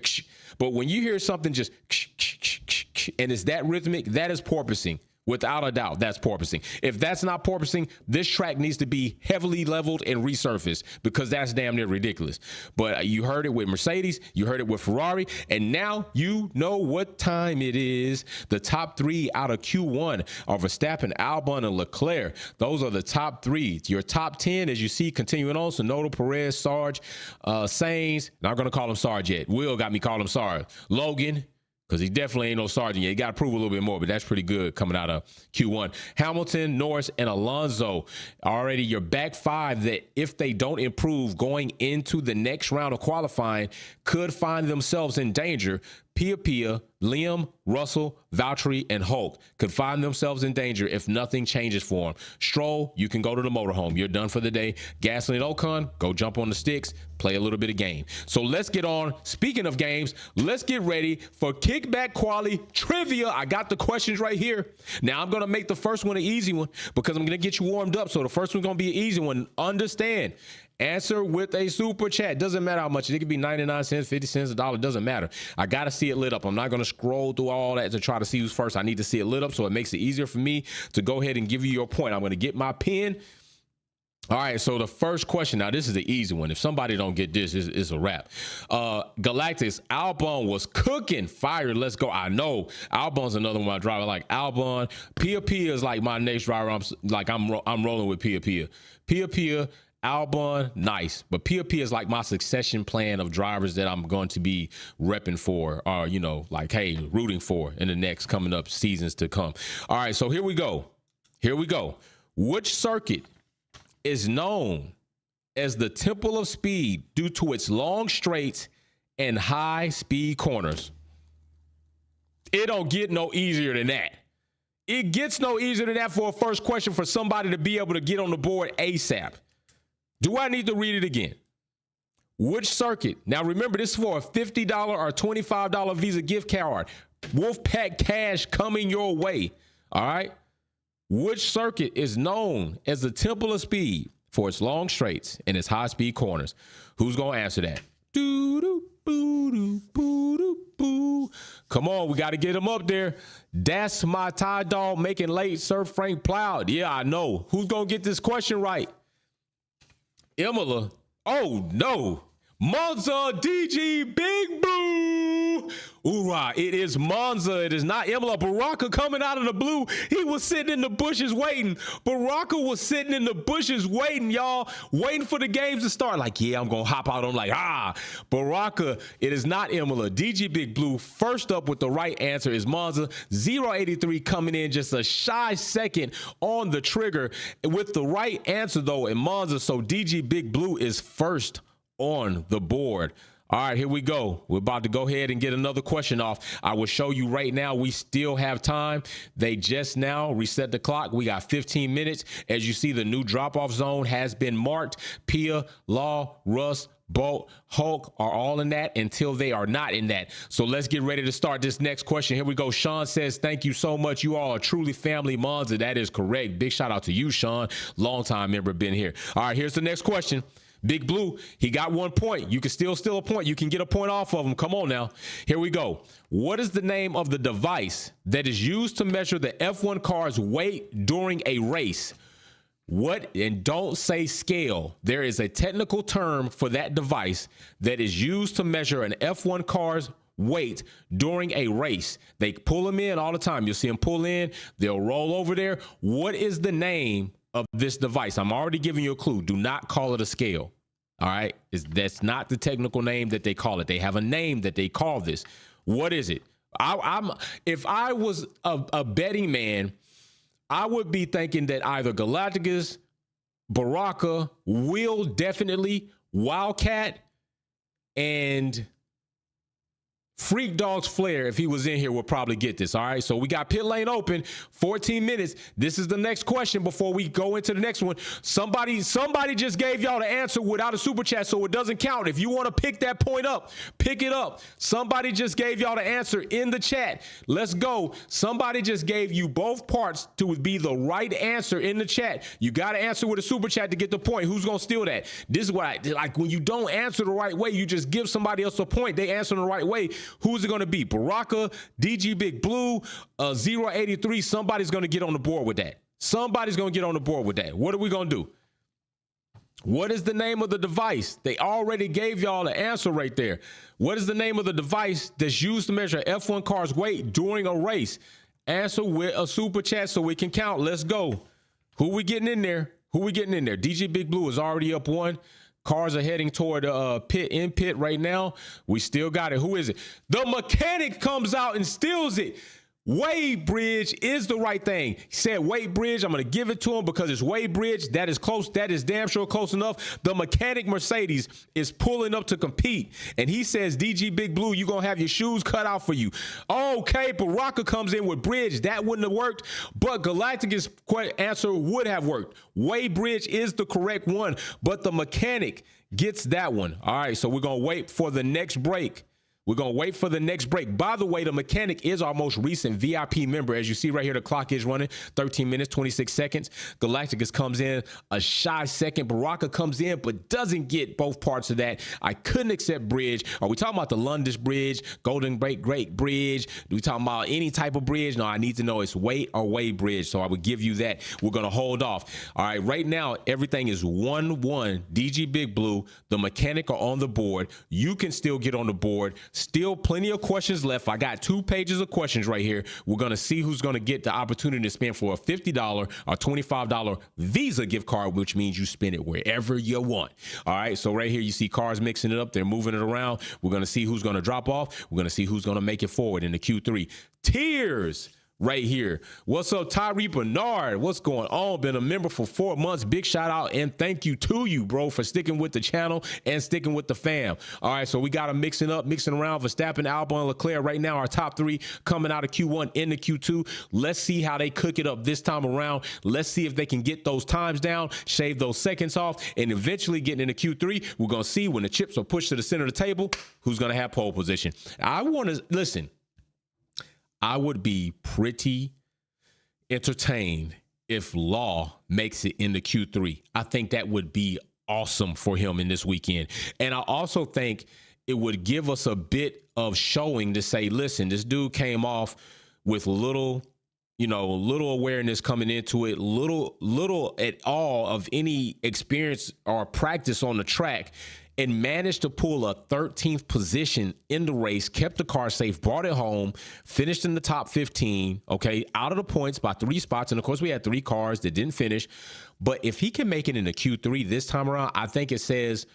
but when you hear something just and it's that rhythmic, that is porpoising. Without a doubt, that's porpoising. If that's not porpoising, this track needs to be heavily leveled and resurfaced because that's damn near ridiculous. But you heard it with Mercedes, you heard it with Ferrari, and now you know what time it is. The top three out of Q1 are Verstappen, Albon, and Leclerc. Those are the top three. Your top 10, as you see, continuing on, Sonoda, Perez, Sarge, Sainz. Not going to call him Sarge yet. Will got me calling him Sarge. Logan, because he definitely ain't no sergeant yet. You got to prove a little bit more, but that's pretty good coming out of Q1. Hamilton, Norris, and Alonso already your back five that if they don't improve going into the next round of qualifying could find themselves in danger. Pia, Liam, Russell, Valtteri, and Hulk could find themselves in danger if nothing changes for them. Stroll, you can go to the motorhome. You're done for the day. Gasly and Ocon, go jump on the sticks, play a little bit of game. So let's get on. Speaking of games, let's get ready for kickback quali trivia. I got the questions right here. Now I'm going to make the first one an easy one because I'm going to get you warmed up. So the first one's going to be an easy one. Understand. Answer with a super chat. Doesn't matter how much. It could be 99 cents, 50 cents, $1. Doesn't matter. I got to see it lit up. I'm not going to scroll through all that to try to see who's first. I need to see it lit up so it makes it easier for me to go ahead and give you your point. I'm going to get my pen. All right, so the first question. Now, this is the easy one. If somebody don't get this, it's a wrap. Galactus, Albon was cooking fire. Let's go. I know Albon's another one I drive. I like Albon. Pia is like my next driver. I'm rolling with Pia. Pia, Albon, nice. But Pia is like my succession plan of drivers that I'm going to be repping for, or, you know, like, hey, rooting for in the next coming up seasons to come. All right, so here we go. Which circuit is known as the Temple of Speed due to its long straights and high speed corners? It don't get no easier than that. It gets no easier than that for a first question for somebody to be able to get on the board ASAP. Do I need to read it again? Which circuit? Now remember, this is for a $50 or $25 Visa gift card. Wolfpack cash coming your way. All right. Which circuit is known as the Temple of Speed for its long straights and its high speed corners? Who's going to answer that? Come on, we got to get him up there. That's my Ty Dog making late. Sir Frank Plowed. Yeah, I know. Who's going to get this question right? Imola. Oh, no. Monza DG Big Blue. Hoorah. It is Monza. It is not Imola. Baraka coming out of the blue. He was sitting in the bushes waiting. Baraka was sitting in the bushes waiting, y'all. Waiting for the games to start. Like, yeah, I'm going to hop out. I'm like, Baraka. It is not Imola. DG Big Blue first up with the right answer is Monza. 083 coming in just a shy second on the trigger with the right answer, though, in Monza. So DG Big Blue is first on the board. All right, here we go. We're about to go ahead and get another question off. I will show you right now. We still have time. They just now reset the clock. We got 15 minutes. As you see, the new drop-off zone has been marked. Pia, Law, Russ, Bolt, Hulk are all in that until they are not in that. So let's get ready to start this next question. Here we go. Sean says, thank you so much. You all are truly family Monza. That is correct. Big shout out to you, Sean. Long-time member, been here. All right, here's the next question. Big Blue, he got 1 point. You can still steal a point. You can get a point off of him. Come on now. Here we go. What is the name of the device that is used to measure the F1 car's weight during a race? What? And don't say scale. There is a technical term for that device that is used to measure an F1 car's weight during a race. They pull them in all the time. You'll see them pull in. They'll roll over there. What is the name of this device? I'm already giving you a clue. Do not call it a scale. All right. That's not the technical name that they call it. They have a name that they call this. What is it? If I was a betting man, I would be thinking that either Galacticus, Baraka, Will definitely, Wildcat, and Freak Dog's Flair, if he was in here, will probably get this. All right, so we got pit lane open, 14 minutes. This is the next question before we go into the next one. Somebody just gave y'all the answer without a super chat, so it doesn't count. If you want to pick that point up, pick it up. Somebody just gave y'all the answer in the chat. Let's go. Somebody just gave you both parts to be the right answer in the chat. You got to answer with a super chat to get the point. Who's going to steal that? This is what like when you don't answer the right way, you just give somebody else a point. They answer the right way. Who's it going to be? Baraka, DG Big Blue, 083. Somebody's going to get on the board with that. Somebody's going to get on the board with that. What are we going to do? What is the name of the device? They already gave y'all the answer right there. What is the name of the device that's used to measure F1 cars' weight during a race? Answer with a super chat so we can count. Let's go. Who we getting in there? Who we getting in there? DJ Big Blue is already up one. Cars are heading toward pit right now. We still got it. Who is it? The mechanic comes out and steals it. Wade Bridge is the right thing. He said Wade Bridge. I'm going to give it to him because it's Wade Bridge. That is close. That is damn sure close enough. The mechanic Mercedes is pulling up to compete. And he says, DG Big Blue, you're going to have your shoes cut out for you. Okay, Baraka comes in with Bridge. That wouldn't have worked. But Galactic's answer would have worked. Wade Bridge is the correct one. But the mechanic gets that one. All right, so we're going to wait for the next break. We're going to wait for the next break. By the way, the mechanic is our most recent VIP member. As you see right here, the clock is running 13 minutes, 26 seconds. Galacticus comes in a shy second. Baraka comes in, but doesn't get both parts of that. I couldn't accept Bridge. Are we talking about the London Bridge, Golden Great Bridge? Do we talking about any type of bridge? No, I need to know it's Wade or Wade Bridge. So I would give you that. We're going to hold off. All right, right now, everything is 1-1. DG Big Blue, the mechanic are on the board. You can still get on the board. Still plenty of questions left. I got 2 pages of questions right here. We're going to see who's going to get the opportunity to spend for a $50 or $25 Visa gift card, which means you spend it wherever you want. All right. So right here, you see cars mixing it up. They're moving it around. We're going to see who's going to drop off. We're going to see who's going to make it forward in the Q3. Tears. Right here. What's up, Tyree Bernard? What's going on? Been a member for 4 months. Big shout out and thank you to you, bro, for sticking with the channel and sticking with the fam. All right, so we got them mixing around. Verstappen, Albon, Leclerc. Right now, our top 3 coming out of Q1 into Q2. Let's see how they cook it up this time around. Let's see if they can get those times down, shave those seconds off, and eventually getting into Q3. We're going to see when the chips are pushed to the center of the table, who's going to have pole position. I want to listen. I would be pretty entertained if Law makes it into Q3. I think that would be awesome for him in this weekend. And I also think it would give us a bit of showing to say, listen, this dude came off with little awareness coming into it, little at all of any experience or practice on the track, and managed to pull a 13th position in the race, kept the car safe, brought it home, finished in the top 15, okay, out of the points by 3 spots. And of course, we had 3 cars that didn't finish. But if he can make it into Q3 this time around, I think it says,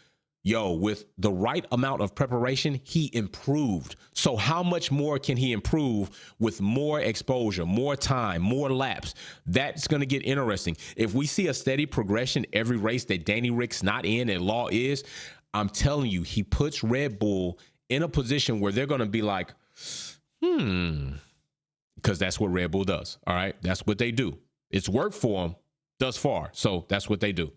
yo, with the right amount of preparation, he improved. So how much more can he improve with more exposure, more time, more laps? That's going to get interesting. If we see a steady progression every race that Danny Rick's not in and Law is, I'm telling you, he puts Red Bull in a position where they're going to be like, because that's what Red Bull does. All right. That's what they do. It's worked for them thus far. So that's what they do.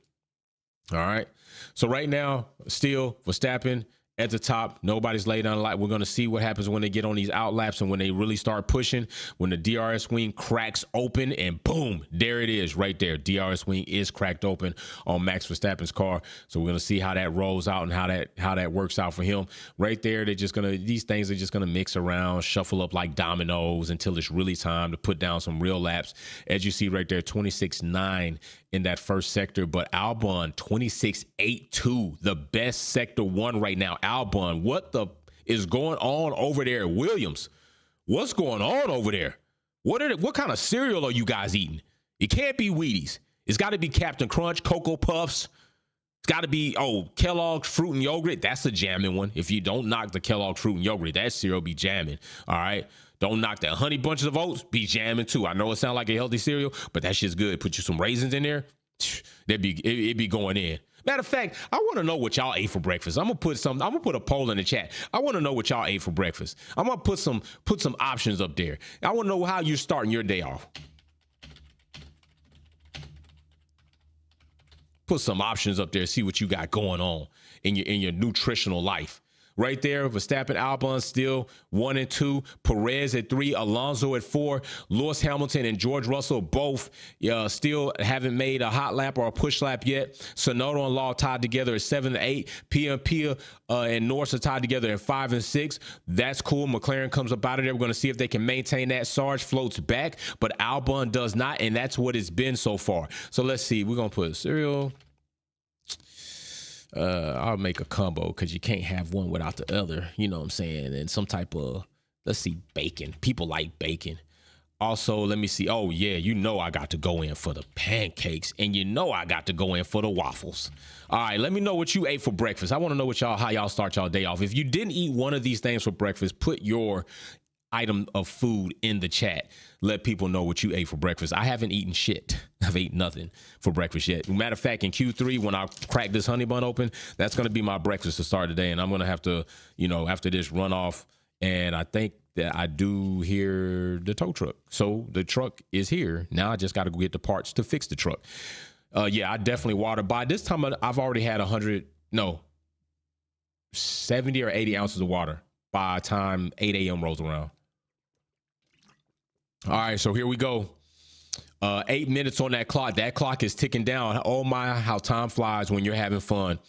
All right. So right now, still Verstappen at the top. Nobody's laid down a lot. We're going to see what happens when they get on these out laps and when they really start pushing, when the DRS wing cracks open and boom, there it is right there. DRS wing is cracked open on Max Verstappen's car. So we're going to see how that rolls out and how that works out for him. Right there, these things are just going to mix around, shuffle up like dominoes until it's really time to put down some real laps. As you see right there, 26.9 in that first sector, but Albon 26.82, the best sector 1 right now. Albon, what is going on over there at Williams? What's going on over there? What kind of cereal are you guys eating? It can't be Wheaties. It's got to be Captain Crunch, Cocoa Puffs. It's got to be, Kellogg's Fruit and Yogurt. That's a jamming one. If you don't knock the Kellogg's Fruit and Yogurt, that cereal be jamming. All right. Don't knock that Honey Bunches of Oats, be jamming too. I know it sounds like a healthy cereal, but that shit's good. Put you some raisins in there. It'd be going in. Matter of fact, I want to know what y'all ate for breakfast. I'm gonna put a poll in the chat. I want to know what y'all ate for breakfast. I'm gonna put some options up there. I want to know how you're starting your day off. Put some options up there. See what you got going on in your nutritional life. right there. Verstappen, Albon still 1 and 2. Perez at 3. Alonso at 4. Lewis Hamilton and George Russell both still haven't made a hot lap or a push lap yet. Tsunoda and Law tied together at 7 and 8. Pia and Norris are tied together at 5 and 6. That's cool. McLaren comes up out of there. We're going to see if they can maintain that. Sarge floats back, but Albon does not, and that's what it's been so far. So let's see. We're going to put cereal. I'll make a combo because you can't have one without the other. You know what I'm saying? And some type of, let's see, bacon. People like bacon. Also, let me see. Oh, yeah, you know I got to go in for the pancakes, and you know I got to go in for the waffles. All right, let me know what you ate for breakfast. I want to know how y'all start y'all day off. If you didn't eat one of these things for breakfast, put your item of food in the chat. Let people know what you ate for breakfast. I haven't eaten shit. I've eaten nothing for breakfast yet. Matter of fact, in Q3, when I crack this honey bun open, that's going to be my breakfast to start the day. And I'm going to have to, after this, run off. And I think that I do hear the tow truck. So the truck is here. Now I just got to go get the parts to fix the truck. Yeah, I definitely water. By this time, I've already had 70 or 80 ounces of water by the time 8 a.m. rolls around. All right, so here we go. 8 minutes on that clock. That clock is ticking down. Oh my, how time flies when you're having fun.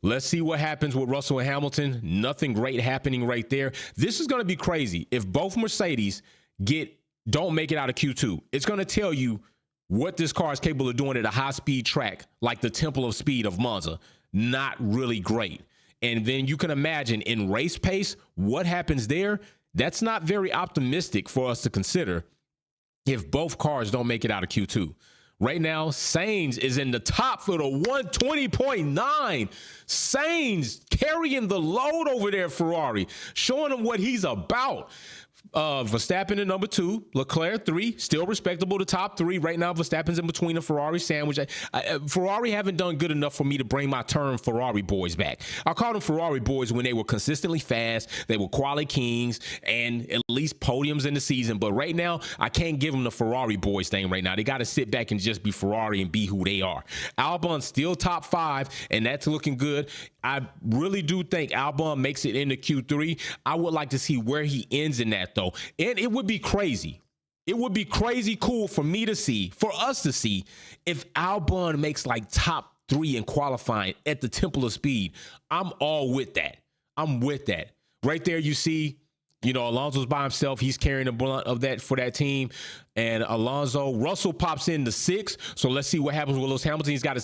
Let's see what happens with Russell and Hamilton. Nothing great happening right there. This is going to be crazy. If both Mercedes don't make it out of Q2, it's going to tell you what this car is capable of doing at a high-speed track like the Temple of Speed of Monza. Not really great. And then you can imagine in race pace, what happens there. That's not very optimistic for us to consider if both cars don't make it out of Q2. Right now, Sainz is in the top for the 120.9. Sainz carrying the load over there, Ferrari, showing them what he's about. Verstappen at number 2, Leclerc 3, still respectable. The top 3 right now. Verstappen's in between a Ferrari sandwich. Ferrari haven't done good enough for me to bring my term Ferrari boys back. I called them Ferrari boys when they were consistently fast. They were quality kings and at least podiums in the season. But right now, I can't give them the Ferrari boys thing right now. They got to sit back and just be Ferrari and be who they are. Albon still top 5, and that's looking good. I really do think Albon makes it into Q3. I would like to see where he ends in that, though. And it would be crazy. It would be crazy cool for us to see, if Albon makes like top 3 in qualifying at the Temple of Speed. I'm all with that. I'm with that. Right there, you see, Alonso's by himself. He's carrying the brunt of that for that team. And Russell pops in the 6. So let's see what happens with Lewis Hamilton. He's got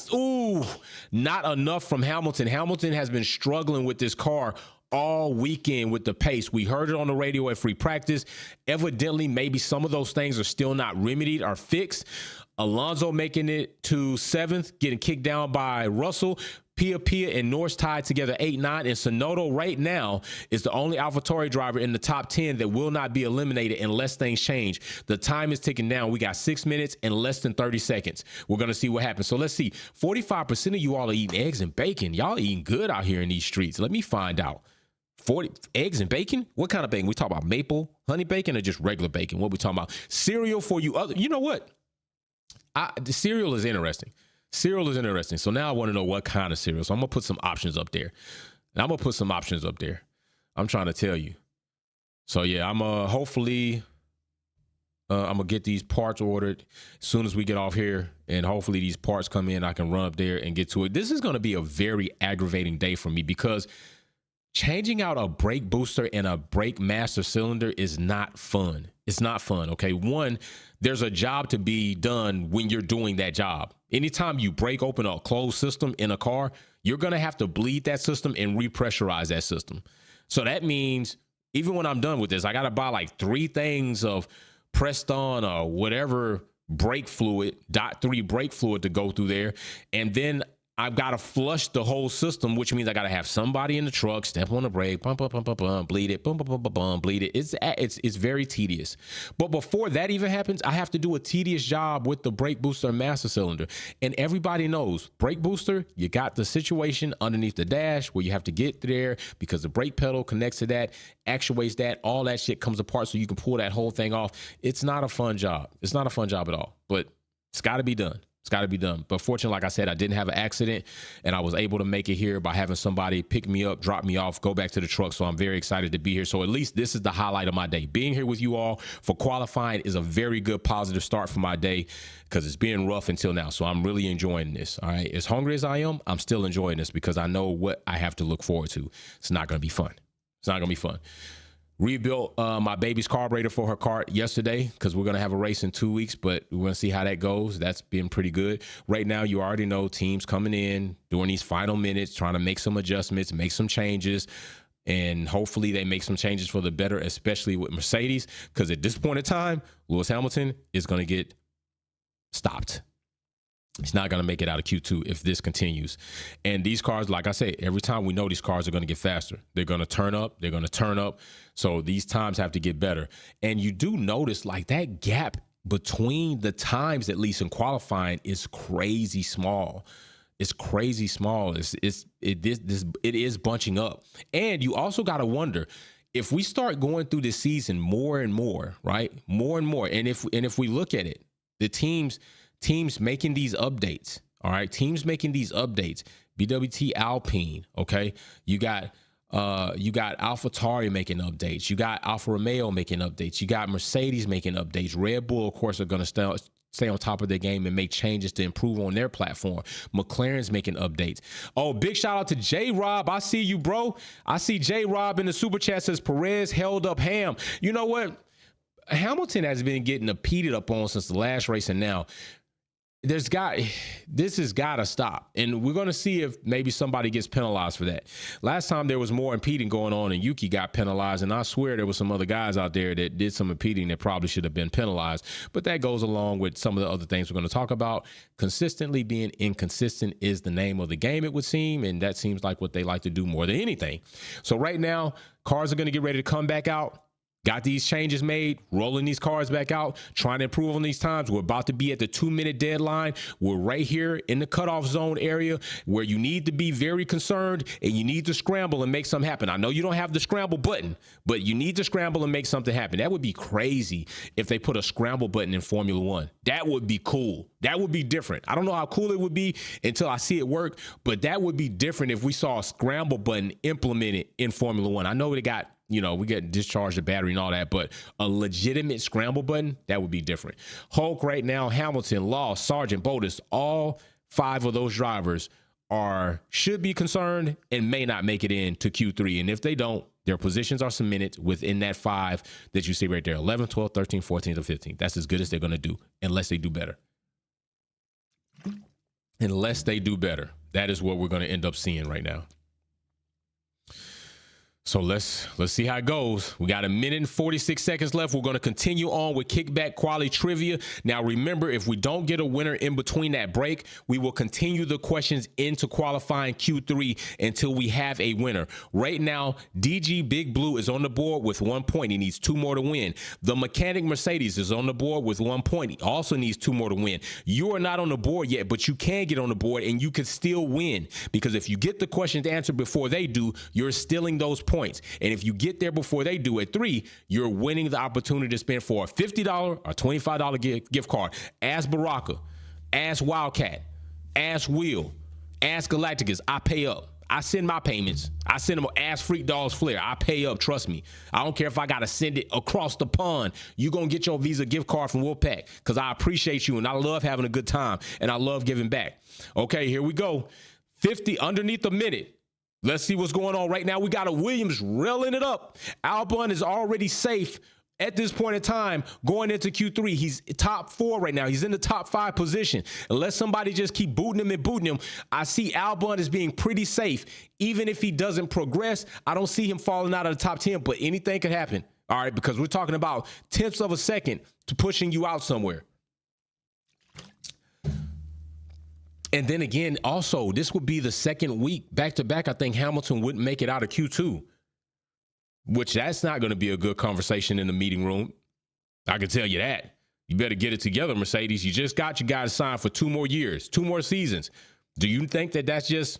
not enough from Hamilton. Hamilton has been struggling with this car all weekend with the pace. We heard it on the radio at free practice. Evidently, maybe some of those things are still not remedied or fixed. Alonso making it to 7th, getting kicked down by Russell. Pia and Norris tied together 8-9, and Tsunoda right now is the only AlphaTauri driver in the top 10 that will not be eliminated unless things change. The time is ticking down. We got 6 minutes and less than 30 seconds. We're going to see what happens. So let's see. 45% of you all are eating eggs and bacon. Y'all eating good out here in these streets. Let me find out. 40 eggs and bacon? What kind of bacon? We talk about maple, honey bacon, or just regular bacon? What we talking about? Cereal for you other. You know what? The cereal is interesting. Cereal is interesting. So now I want to know what kind of cereal. So I'm going to put some options up there. I'm trying to tell you. So yeah, I'm hopefully I'm going to get these parts ordered as soon as we get off here. And hopefully these parts come in. I can run up there and get to it. This is going to be a very aggravating day for me because changing out a brake booster and a brake master cylinder is not fun. It's not fun, okay? One, there's a job to be done when you're doing that job. Anytime you break open a closed system in a car, you're going to have to bleed that system and repressurize that system. So that means even when I'm done with this, I got to buy like 3 things of pressed on or whatever brake fluid, .3 brake fluid to go through there. And then I've got to flush the whole system, which means I got to have somebody in the truck, step on the brake, bum, bum, bum, bum, bum, bleed it, bum, bum, bum, bum, bum, bleed it. It's very tedious. But before that even happens, I have to do a tedious job with the brake booster and master cylinder. And everybody knows brake booster, you got the situation underneath the dash where you have to get there because the brake pedal connects to that, actuates that, all that shit comes apart so you can pull that whole thing off. It's not a fun job. It's not a fun job at all, but it's got to be done. It's got to be done. But fortunately, like I said, I didn't have an accident, and I was able to make it here by having somebody pick me up, drop me off, go back to the truck. So I'm very excited to be here. So at least this is the highlight of my day. Being here with you all for qualifying is a very good positive start for my day because it's been rough until now. So I'm really enjoying this. All right. As hungry as I am, I'm still enjoying this because I know what I have to look forward to. It's not going to be fun. It's not going to be fun. Rebuilt my baby's carburetor for her car yesterday because we're going to have a race in 2 weeks, but we're going to see how that goes. That's been pretty good. Right now, you already know teams coming in during these final minutes, trying to make some adjustments, make some changes, and hopefully they make some changes for the better, especially with Mercedes, because at this point in time, Lewis Hamilton is going to get stopped. He's not going to make it out of Q2 if this continues. And these cars, like I say, every time we know these cars are going to get faster. They're going to turn up. They're going to turn up. So these times have to get better. And you do notice like that gap between the times, at least in qualifying, is crazy small. It's crazy small. It is bunching up. And you also got to wonder, if we start going through this season more and more, right? More and more. And if we look at it, the teams making these updates, all right? Teams making these updates. BWT Alpine, okay? You got AlphaTauri making updates. You got Alfa Romeo making updates. You got Mercedes making updates. Red Bull, of course, are going to stay on top of their game and make changes to improve on their platform. McLaren's making updates. Oh, big shout out to J-Rob. I see you, bro. I see J-Rob in the super chat says Perez held up Ham. You know what? Hamilton has been getting impeded up on since the last race, and now this has got to stop. And we're going to see if maybe somebody gets penalized for that. Last time there was more impeding going on and Yuki got penalized. And I swear there were some other guys out there that did some impeding that probably should have been penalized. But that goes along with some of the other things we're going to talk about. Consistently being inconsistent is the name of the game, it would seem. And that seems like what they like to do more than anything. So right now, cars are going to get ready to come back out. Got these changes made, rolling these cars back out, trying to improve on these times. We're about to be at the 2-minute deadline. We're right here in the cutoff zone area where you need to be very concerned and you need to scramble and make something happen. I know you don't have the scramble button, but you need to scramble and make something happen. That would be crazy if they put a scramble button in Formula One. That would be cool. That would be different. I don't know how cool it would be until I see it work, but that would be different if we saw a scramble button implemented in Formula One. I know they got, we get discharged the battery and all that, but a legitimate scramble button, that would be different. Hulk right now, Hamilton, Law, Sargent, Bottas, all 5 of those drivers should be concerned and may not make it into Q3. And if they don't, their positions are cemented within that 5 that you see right there, 11, 12, 13, 14, or 15. That's as good as they're going to do unless they do better. Unless they do better. That is what we're going to end up seeing right now. So let's see how it goes. We got 1 minute and 46 seconds left. We're going to continue on with kickback quality trivia. Now, remember, if we don't get a winner in between that break, we will continue the questions into qualifying Q3 until we have a winner. Right now, DG Big Blue is on the board with 1 point. He needs 2 more to win. The Mechanic Mercedes is on the board with 1 point. He also needs 2 more to win. You are not on the board yet, but you can get on the board and you can still win, because if you get the questions answered before they do, you're stealing those points. And if you get there before they do at 3, you're winning the opportunity to spend for a $50 or $25 gift card. Ask Baraka, ask Wildcat, ask Will, ask Galacticus. I pay up. I send my payments. I send them. Ask Freak Dogs Flair. I pay up. Trust me. I don't care if I got to send it across the pond. You're going to get your Visa gift card from Wolfpack, because I appreciate you and I love having a good time and I love giving back. Okay, here we go. 50 underneath a minute. Let's see what's going on right now. We got a Williams railing it up. Albon is already safe at this point in time going into Q3. He's top 4 right now. He's in the top 5 position. Unless somebody just keep booting him. I see Albon as being pretty safe. Even if he doesn't progress, I don't see him falling out of the top 10, but anything could happen. All right, because we're talking about tenths of a second to pushing you out somewhere. And then again, also, this would be the second week back-to-back. I think Hamilton wouldn't make it out of Q2, which that's not going to be a good conversation in the meeting room. I can tell you that. You better get it together, Mercedes. You just got your guy to sign for 2 more years, 2 more seasons. Do you think that that's just,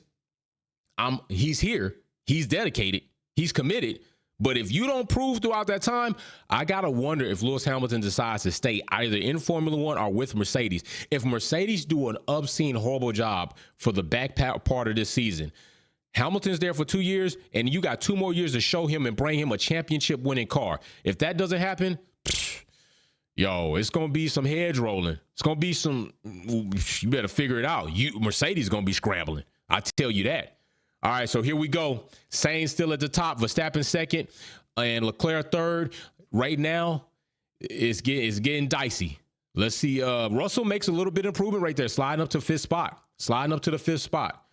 he's here, he's dedicated, he's committed, But if you don't prove throughout that time, I got to wonder if Lewis Hamilton decides to stay either in Formula One or with Mercedes. If Mercedes do an obscene, horrible job for the back part of this season, Hamilton's there for 2 years, and you got 2 more years to show him and bring him a championship-winning car. If that doesn't happen, yo, it's going to be some heads rolling. It's going to be some, you better figure it out. Mercedes is going to be scrambling. I tell you that. All right, so here we go. Sainz still at the top, Verstappen second, and Leclerc third. Right now, it's getting dicey. Let's see. Russell makes a little bit of improvement right there, sliding up to fifth spot. Sliding up to the fifth spot.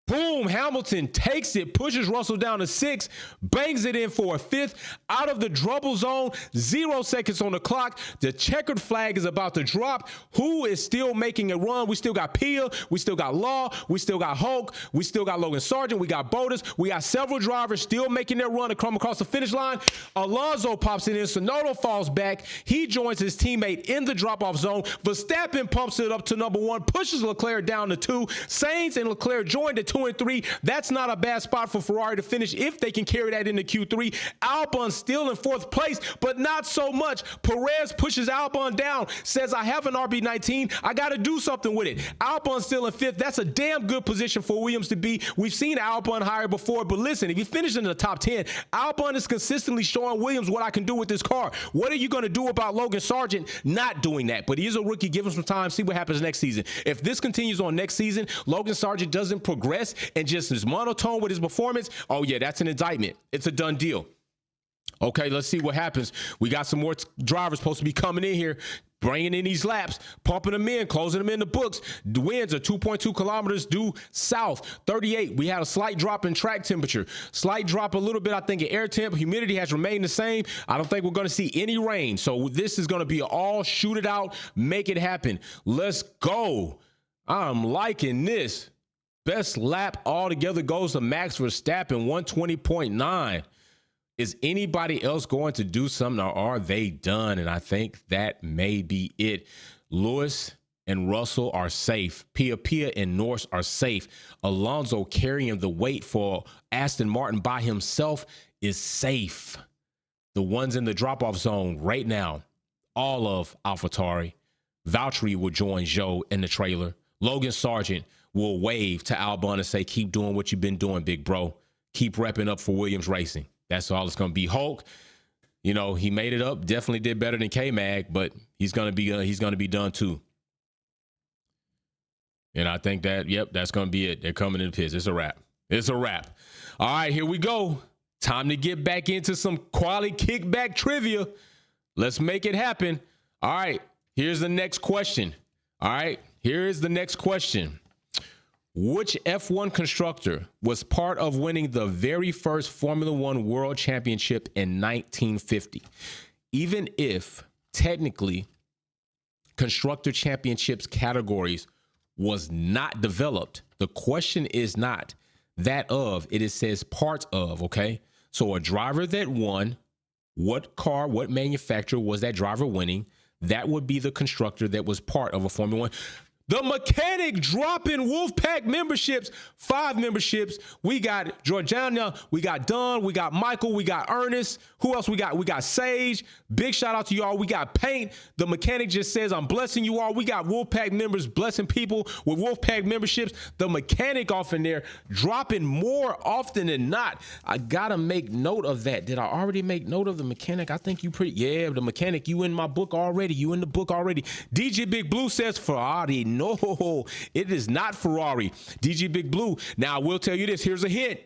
Boom, Hamilton takes it, pushes Russell down to 6, bangs it in for a 5th, out of the trouble zone, 0 seconds on the clock. The checkered flag is about to drop. Who is still making a run? We still got Pia, we still got Law, we still got Hulk, we still got Logan Sargent, we got Bottas, we got several drivers still making their run to come across the finish line. Alonso pops it in, Tsunoda falls back. He joins his teammate in the drop-off zone. Verstappen pumps it up to number 1, pushes Leclerc down to 2. Sainz and Leclerc joined at 2 and 3. That's not a bad spot for Ferrari to finish if they can carry that into Q3. Albon still in 4th place, but not so much. Perez pushes Albon down, says, I have an RB19. I got to do something with it. Albon still in 5th. That's a damn good position for Williams to be. We've seen Albon higher before, but listen, if he finishes in the top 10, Albon is consistently showing Williams what I can do with this car. What are you going to do about Logan Sargent not doing that? But he is a rookie. Give him some time. See what happens next season. If this continues on next season, Logan Sargent doesn't progress and just is monotone with his performance, oh yeah, that's an indictment. It's a done deal. Okay, let's see what happens. We got some more drivers supposed to be coming in here, bringing in these laps, pumping them in, closing them in the books. The winds are 2.2 kilometers due south, 38. We had a slight drop in track temperature, slight drop a little bit, I think, in air temp. Humidity has remained the same. I don't think we're going to see any rain. So this is going to be all shoot it out, make it happen. Let's go. I'm liking this. Best lap altogether goes to Max Verstappen, 120.9. Is anybody else going to do something, or are they done? And I think that may be it. Lewis and Russell are safe. Pia and Norris are safe. Alonso carrying the weight for Aston Martin by himself is safe. The ones in the drop-off zone right now, all of AlphaTauri. Valtteri will join Zhou in the trailer. Logan Sargent will wave to Albon and say, keep doing what you've been doing, big bro. Keep repping up for Williams Racing. That's all it's going to be. Hulk, you know, he made it up. Definitely did better than K-Mag, but he's going to be done too. And I think that, yep, that's going to be it. They're coming in the pits. It's a wrap. It's a wrap. All right, here we go. Time to get back into some quality kickback trivia. Let's make it happen. All right, here's the next question. All right, here is the next question. Which F1 constructor was part of winning the very first Formula One World Championship in 1950? Even if technically constructor championships categories was not developed, the question is not that of, it says part of, okay? So a driver that won, what car, what manufacturer was that driver winning? That would be the constructor that was part of a Formula One. The Mechanic dropping Wolfpack memberships, 5 memberships. We got Georgiana, we got Don, we got Michael, we got Ernest. Who else we got? We got Sage. Big shout out to y'all. We got Paint. The Mechanic just says, I'm blessing you all. We got Wolfpack members blessing people with Wolfpack memberships. The Mechanic off in there dropping more often than not. I gotta make note of that. Did I already make note of the Mechanic? I think you yeah, the Mechanic, you in my book already. You in the book already. DJ Big Blue says Ferrari. No, it is not Ferrari. DJ Big Blue. Now, I will tell you this. Here's a hint.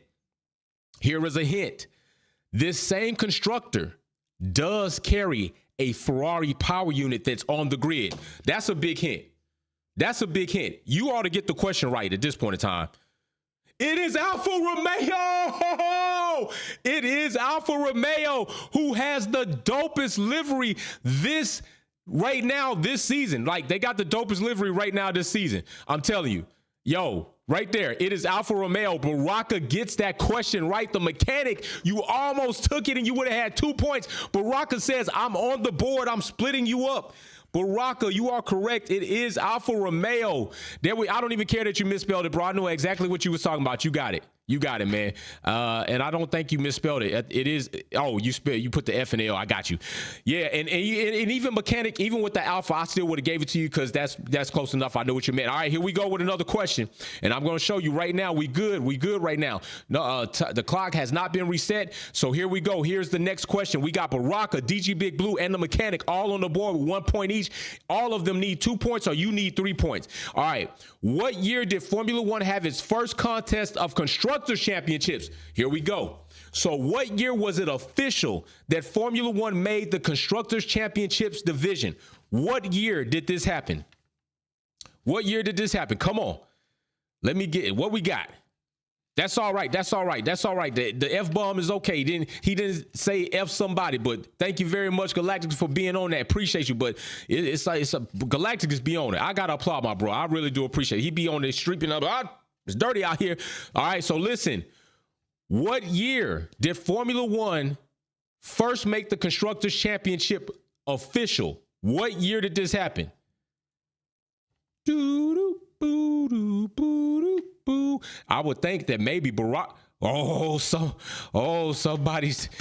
Here is a hint. This same constructor does carry a Ferrari power unit that's on the grid. That's a big hint. That's a big hint. You ought to get the question right at this point in time. It is Alfa Romeo. It is Alfa Romeo who has the dopest livery right now this season. Like, they got the dopest livery right now this season. I'm telling you, yo, right there, it is Alfa Romeo. Baraka gets that question right. The Mechanic, you almost took it and you would have had 2 points. Baraka says, I'm on the board. I'm splitting you up. Baraka, you are correct. It is Alfa Romeo. I don't even care that you misspelled it, bro. I know exactly what you was talking about. You got it. You got it, man. And I don't think you misspelled it. It is. Oh, you put the F and L. I got you. Yeah, and even mechanic, even with the alpha, I still would have gave it to you because that's close enough. I know what you meant. All right, here we go with another question, and I'm going to show you right now. We good right now. No, the clock has not been reset. So here we go. Here's the next question. We got Baraka, DG Big Blue, and the mechanic all on the board with 1 point each. All of them need 2 points, or you need 3 points. All right. What year did Formula One have its first contest of constructors championships? Here we go. So what year was it official that Formula One made the Constructors Championships division? What year did this happen? What year did this happen? Come on. Let me get it. What we got? That's all right. That's all right. That's all right. The F-bomb is okay. He didn't say F somebody, but thank you very much, Galacticus, for being on that. Appreciate you. But it's Galacticus be on it. I got to applaud my bro. I really do appreciate it. He be on this street and it's dirty out here. All right. So listen, what year did Formula One first make the Constructors Championship official? What year did this happen? I would think that maybe Barack.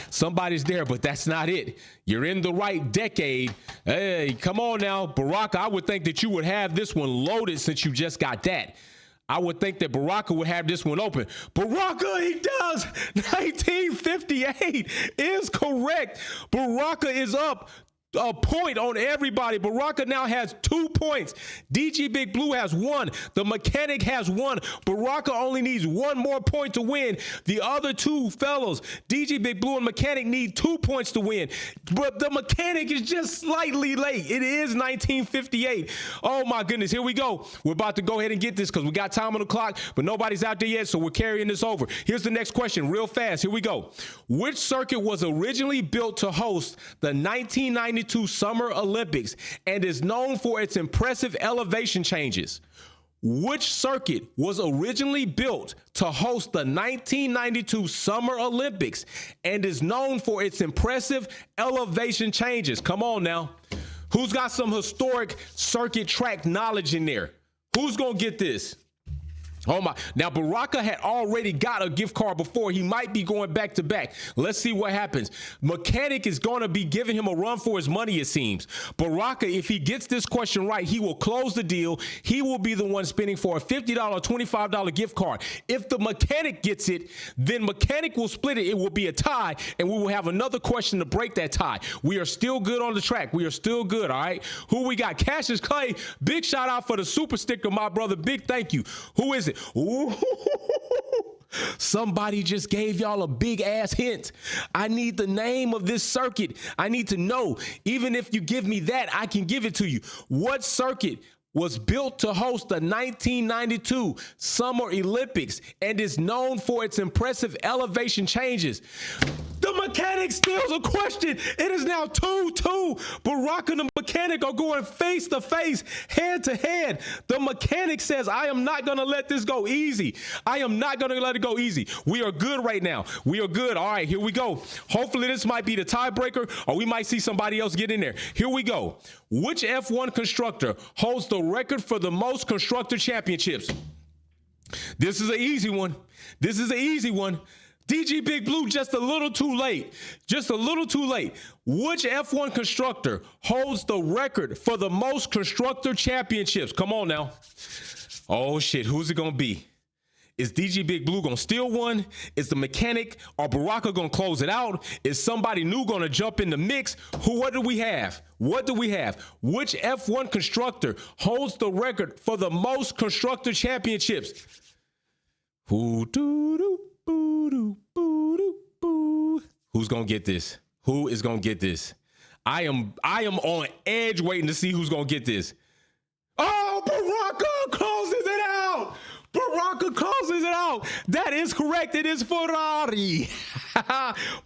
Somebody's there, but that's not it. You're in the right decade. Hey, come on now, Baraka. I would think that you would have this one loaded since you just got that. I would think that Baraka would have this one open. Baraka, he does. 1958 is correct. Baraka is up a point on everybody. Baraka now has 2 points. DG Big Blue has 1. The mechanic has 1. Baraka only needs 1 more point to win. The other 2 fellows, DG Big Blue and mechanic, need 2 points to win. But the mechanic is just slightly late. It is 1958. Oh my goodness. Here we go. We're about to go ahead and get this because we got time on the clock, but nobody's out there yet, so we're carrying this over. Here's the next question real fast. Here we go. Which circuit was originally built to host the 1992 Summer Olympics and is known for its impressive elevation changes? Which circuit was originally built to host the 1992 Summer Olympics and is known for its impressive elevation changes? Come on now. Who's got some historic circuit track knowledge in there? Who's going to get this? Oh my. Now, Baraka had already got a gift card before. He might be going back to back. Let's see what happens. Mechanic is going to be giving him a run for his money, it seems. Baraka, if he gets this question right, he will close the deal. He will be the one spending for a $50, $25 gift card. If the mechanic gets it, then mechanic will split it. It will be a tie, and we will have another question to break that tie. We are still good on the track. We are still good, all right? Who we got? Cassius Clay. Big shout out for the super sticker, my brother. Big thank you. Who is it? Ooh, somebody just gave y'all a big ass hint. I need the name of this circuit. I need to know. Even if you give me that, I can give it to you. What circuit was built to host the 1992 Summer Olympics and is known for its impressive elevation changes? The mechanic steals a question. It is now 2-2. Baraka and the mechanic are going face to face, head to head. The mechanic says, I am not going to let this go easy. I am not going to let it go easy. We are good right now. We are good. All right, here we go. Hopefully this might be the tiebreaker, or we might see somebody else get in there. Here we go. Which F1 constructor holds the record for the most constructor championships? This is an easy one. This is an easy one. DG Big Blue, just a little too late. Just a little too late. Which F1 constructor holds the record for the most constructor championships? Come on now. Oh, shit. Who's it going to be? Is DG Big Blue going to steal one? Is the mechanic or Baraka going to close it out? Is somebody new going to jump in the mix? What do we have? What do we have? Which F1 constructor holds the record for the most constructor championships? Who do do? Who's gonna get this? Who is gonna get this? I am on edge waiting to see who's gonna get this. Oh, Baraka closes it out. Baraka closes it out. That is correct. It is Ferrari.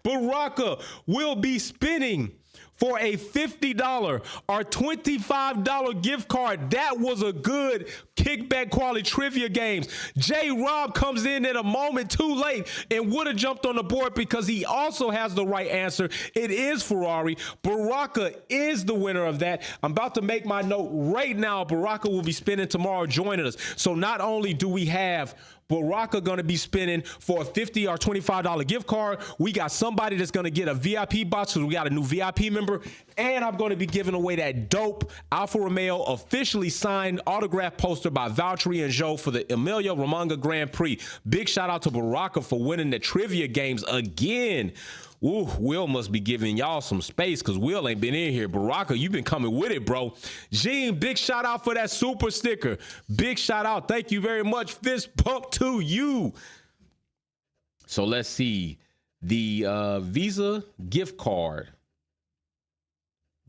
Baraka will be spinning for a $50 or $25 gift card. That was a good kickback quality trivia games. J. Rob comes in at a moment too late and would have jumped on the board because he also has the right answer. It is Ferrari. Baraka is the winner of that. I'm about to make my note right now. Baraka will be spinning tomorrow joining us. So not only do we have Baraka going to be spending for a $50 or $25 gift card. We got somebody that's going to get a VIP box because we got a new VIP member. And I'm going to be giving away that dope Alfa Romeo officially signed autograph poster by Valtteri and Joe for the Emilia Romagna Grand Prix. Big shout out to Baraka for winning the trivia games again. Ooh, Will must be giving y'all some space because Will ain't been in here. Baraka, you've been coming with it, bro. Gene, big shout out for that super sticker. Big shout out. Thank you very much. Fist bump to you. So let's see. The Visa gift card.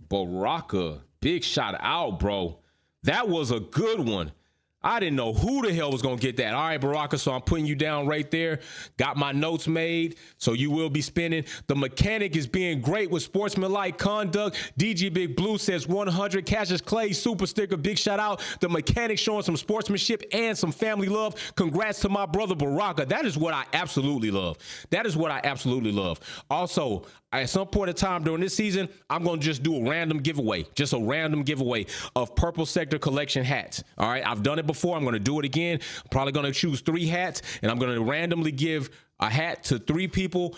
Baraka, big shout out, bro. That was a good one. I didn't know who the hell was going to get that. All right, Baraka, so I'm putting you down right there. Got my notes made, so you will be spending. The mechanic is being great with sportsmanlike conduct. DG Big Blue says 100. Cassius Clay, super sticker, big shout out. The mechanic showing some sportsmanship and some family love. Congrats to my brother Baraka. That is what I absolutely love. That is what I absolutely love. Also, at some point in time during this season, I'm going to just do a random giveaway, just a random giveaway of Purple Sector Collection hats. All right, I've done it before. I'm going to do it again. I'm probably going to choose 3 hats, and I'm going to randomly give a hat to 3 people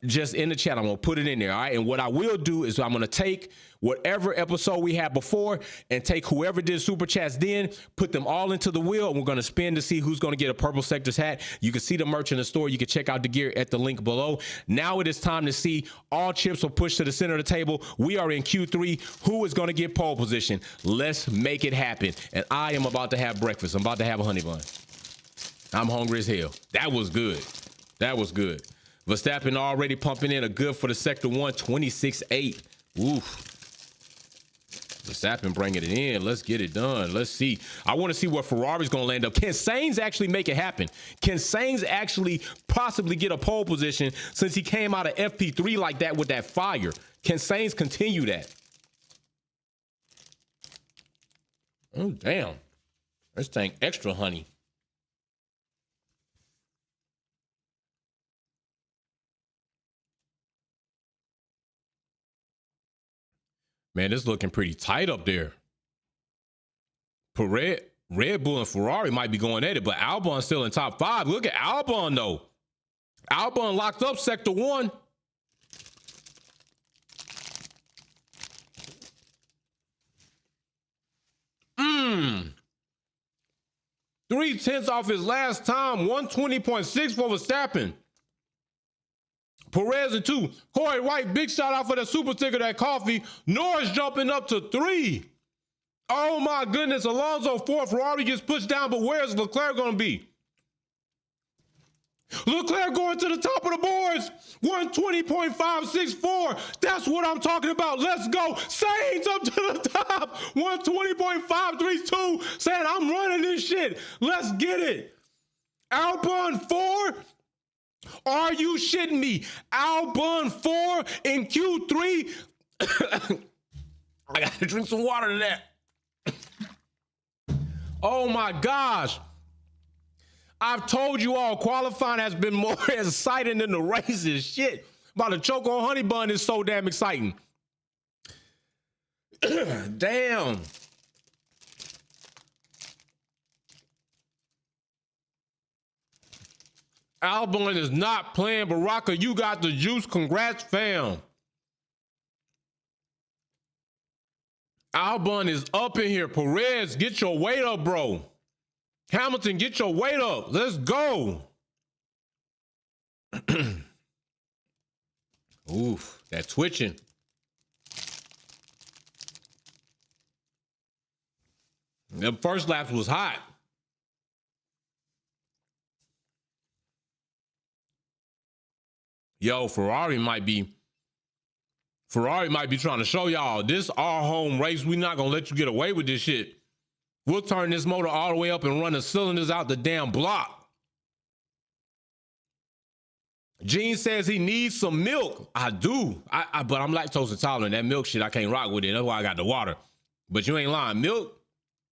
just in the chat. I'm going to put it in there, all right? And what I will do is I'm going to take whatever episode we had before and take whoever did super chats then, put them all into the wheel, and we're going to spin to see who's going to get a Purple Sectors hat. You can see the merch in the store. You can check out the gear at the link below. Now it is time to see all chips are pushed to the center of the table. We are in Q3. Who is going to get pole position? Let's make it happen. And I am about to have breakfast. I'm about to have a honey bun. I'm hungry as hell. That was good. That was good. Verstappen already pumping in a good for the Sector 1, 26.8. Oof. Verstappen bringing it in. Let's get it done. Let's see. I want to see where Ferrari's going to land up. Can Sainz actually make it happen? Can Sainz actually possibly get a pole position since he came out of FP3 like that with that fire? Can Sainz continue that? Oh, damn. This thing extra honey. Man, this is looking pretty tight up there. Red Bull and Ferrari might be going at it, but Albon's still in top 5. Look at Albon, though. Albon locked up Sector 1. Mmm. 3/10 off his last time. 120.6 for Verstappen. Perez in 2. Corey White, big shout out for that super sticker, that coffee. Norris jumping up to 3. Oh my goodness. Alonso 4. Ferrari gets pushed down, but where's Leclerc going to be? Leclerc going to the top of the boards. 120.564. That's what I'm talking about. Let's go. Sainz up to the top. 120.532. Saying I'm running this shit. Let's get it. Albon 4. Are you shitting me? Albon 4 in Q3. I gotta drink some water to that. Oh my gosh. I've told you all, qualifying has been more exciting than the races. Shit. About to choke on honey bun is so damn exciting. Damn. Albon is not playing. Baraka, you got the juice. Congrats, fam. Albon is up in here. Perez, get your weight up, bro. Hamilton, get your weight up. Let's go. Oof, that twitching. The first lap was hot. Yo, Ferrari might be trying to show y'all this our home race. We're not gonna let you get away with this shit. We'll turn this motor all the way up and run the cylinders out the damn block. Gene says he needs some milk. I do, but I'm lactose intolerant. That milk shit, I can't rock with it. That's why I got the water. But you ain't lying. Milk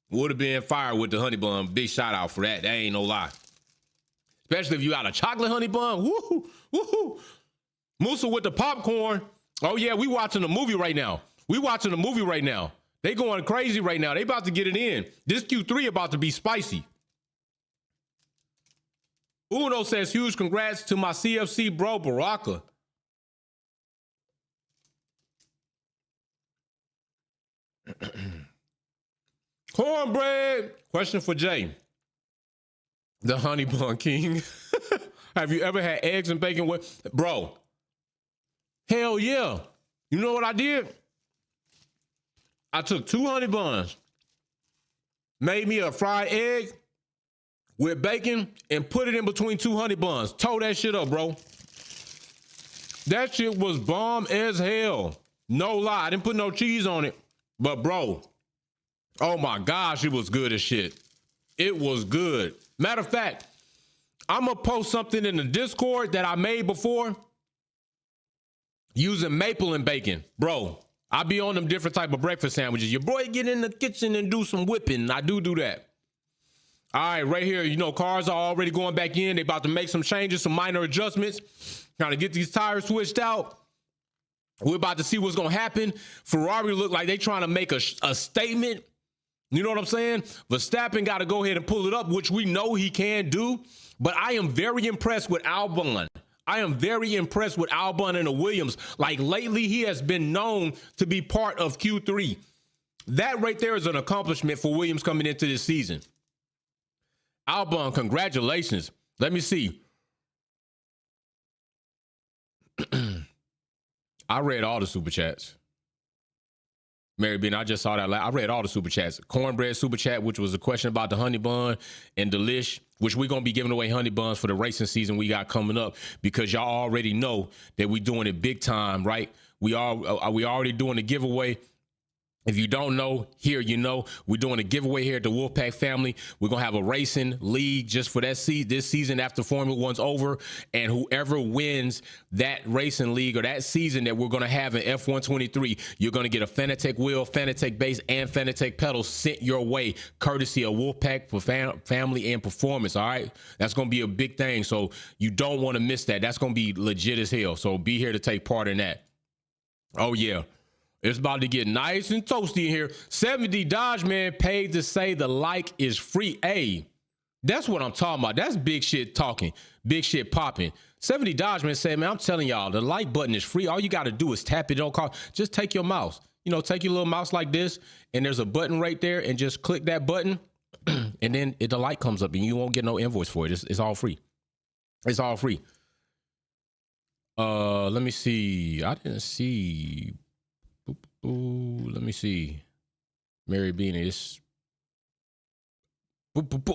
would have been fire with the honey bun. Big shout out for that. That ain't no lie. Especially if you got a chocolate honey bun. Woohoo, woohoo. Musa with the popcorn. Oh yeah, we watching a movie right now. They going crazy right now. They about to get it in. This Q3 about to be spicy. Uno says, huge congrats to my CFC bro, Baraka. Cornbread. Question for Jay. The honey bun king. Have you ever had eggs and bacon with? Bro, hell yeah. You know what I did? I took 2 honey buns, made me a fried egg with bacon, and put it in between 2 honey buns. Told that shit up, bro. That shit was bomb as hell. No lie. I didn't put no cheese on it. But, bro, oh my gosh, it was good as shit. It was good. Matter of fact, I'm going to post something in the Discord that I made before using maple and bacon. Bro, I be on them different type of breakfast sandwiches. Your boy get in the kitchen and do some whipping. I do that. All right, right here, you know, cars are already going back in. They about to make some changes, some minor adjustments, trying to get these tires switched out. We're about to see what's going to happen. Ferrari look like they trying to make a statement. You know what I'm saying? Verstappen got to go ahead and pull it up, which we know he can do. But I am very impressed with Albon. I am very impressed with Albon and the Williams. Like lately, he has been known to be part of Q3. That right there is an accomplishment for Williams coming into this season. Albon, congratulations. Let me see. I read all the super chats. Mary Bean, I just saw that. I read all the super chats. Cornbread super chat, which was a question about the honey bun, and Delish, which we're going to be giving away honey buns for the racing season we got coming up, because y'all already know that we doing it big time, right? We already doing the giveaway. If you don't know, here you know. We're doing a giveaway here at the Wolfpack family. We're going to have a racing league just for this season after Formula One's over. And whoever wins that racing league or that season that we're going to have in F123, you're going to get a Fanatec wheel, Fanatec base, and Fanatec pedals sent your way, courtesy of Wolfpack for family and performance, all right? That's going to be a big thing, so you don't want to miss that. That's going to be legit as hell, so be here to take part in that. Oh, yeah. It's about to get nice and toasty in here. 70 Dodge Man paid to say the like is free. Hey, that's what I'm talking about. That's big shit talking, big shit popping. 70 Dodge Man said, man, I'm telling y'all, the like button is free. All you got to do is tap it. Don't call. Just take your mouse. You know, take your little mouse like this, and there's a button right there, and just click that button, and then the like comes up, and you won't get no invoice for it. It's all free. It's all free. Let me see. I didn't see. Ooh, let me see. Mary Beanie.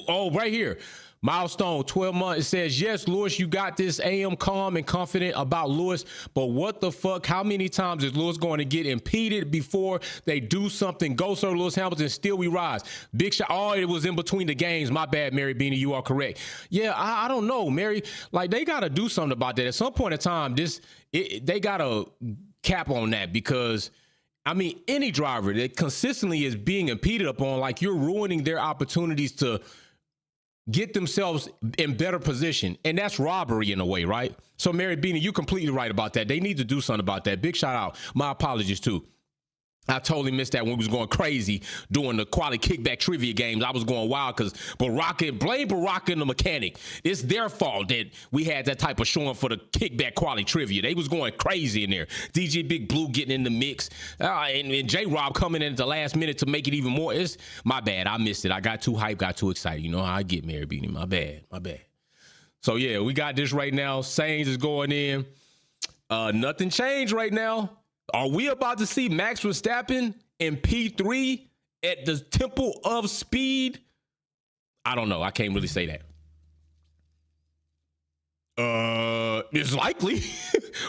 Oh, right here. Milestone, 12 months. It says, yes, Lewis, you got this. I am calm and confident about Lewis, but what the fuck? How many times is Lewis going to get impeded before they do something? Go, sir, Lewis Hamilton. Still we rise. Big shot. Oh, it was in between the games. My bad, Mary Beanie. You are correct. Yeah, I don't know, Mary. Like, they got to do something about that. At some point in time, they got to cap on that, because I mean, any driver that consistently is being impeded upon, like, you're ruining their opportunities to get themselves in better position. And that's robbery in a way, right? So, Mary Beanie, you're completely right about that. They need to do something about that. Big shout out. My apologies, too. I totally missed that when we was going crazy doing the quality kickback trivia games. I was going wild because blame Baraka and the mechanic. It's their fault that we had that type of showing for the kickback quality trivia. They was going crazy in there. DJ Big Blue getting in the mix, and J-Rob coming in at the last minute to make it even more. It's my bad. I missed it. I got too hyped, got too excited. You know how I get, Mary Beanie. My bad. So, yeah, we got this right now. Sainz is going in. Nothing changed right now. Are we about to see Max Verstappen in P3 at the Temple of Speed? I don't know. I can't really say that. It's likely.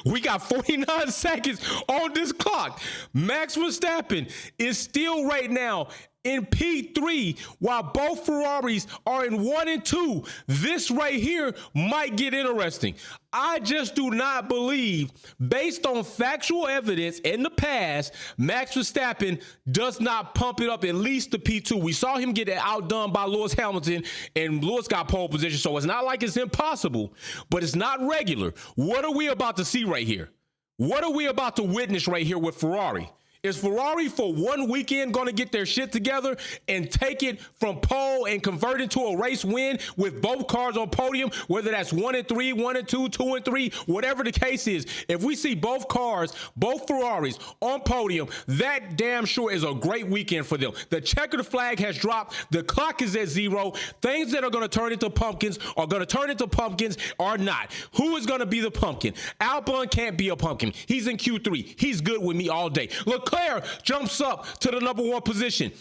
We got 49 seconds on this clock. Max Verstappen is still right now in P3 while both Ferraris are in 1 and 2. This right here might get interesting. I just do not believe, based on factual evidence in the past, Max Verstappen does not pump it up at least to P2. We saw him get outdone by Lewis Hamilton, and Lewis got pole position, so it's not like it's impossible, but it's not regular. What are we about to see right here? What are we about to witness right here with Ferrari? Is Ferrari for one weekend going to get their shit together and take it from pole and convert it to a race win with both cars on podium, whether that's 1 and 3, 1 and 2, 2 and 3, whatever the case is? If we see both cars, both Ferraris on podium, that damn sure is a great weekend for them. The checkered flag has dropped. The clock is at 0. Things that are going to turn into pumpkins are going to turn into pumpkins or not. Who is going to be the pumpkin? Albon can't be a pumpkin. He's in Q3. He's good with me all day. Leclerc jumps up to the number 1 position.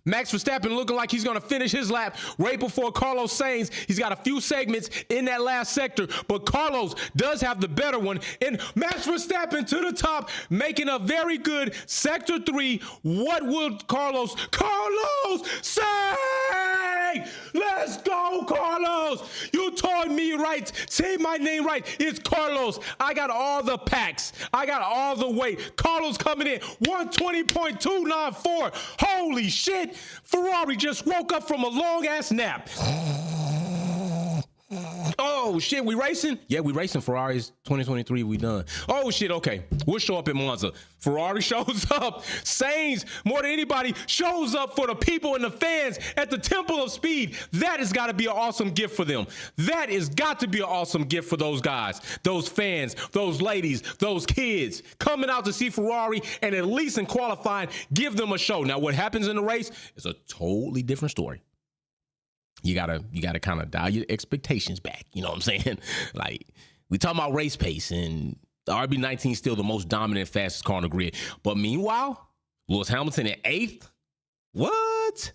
Max Verstappen looking like he's going to finish his lap right before Carlos Sainz. He's got a few segments in that last sector, but Carlos does have the better one. And Max Verstappen to the top, making a very good sector 3. What will Carlos say? Let's go, Carlos. You told me right. Say my name right. It's Carlos. I got all the packs. I got all the weight. Carlos coming in 120.294. Holy shit. Ferrari just woke up from a long ass nap. Oh shit, we racing? Yeah, we racing. Ferrari's 2023, we done. Oh shit, okay. We'll show up in Monza. Ferrari shows up. Sainz, more than anybody, shows up for the people and the fans at the Temple of Speed. That has got to be an awesome gift for them. That has got to be an awesome gift for those guys, those fans, those ladies, those kids coming out to see Ferrari and at least in qualifying, give them a show. Now, what happens in the race is a totally different story. You gotta kind of dial your expectations back. You know what I'm saying? Like, we talking about race pace, and the RB19 is still the most dominant, fastest car on the grid. But meanwhile, Lewis Hamilton in 8th. What?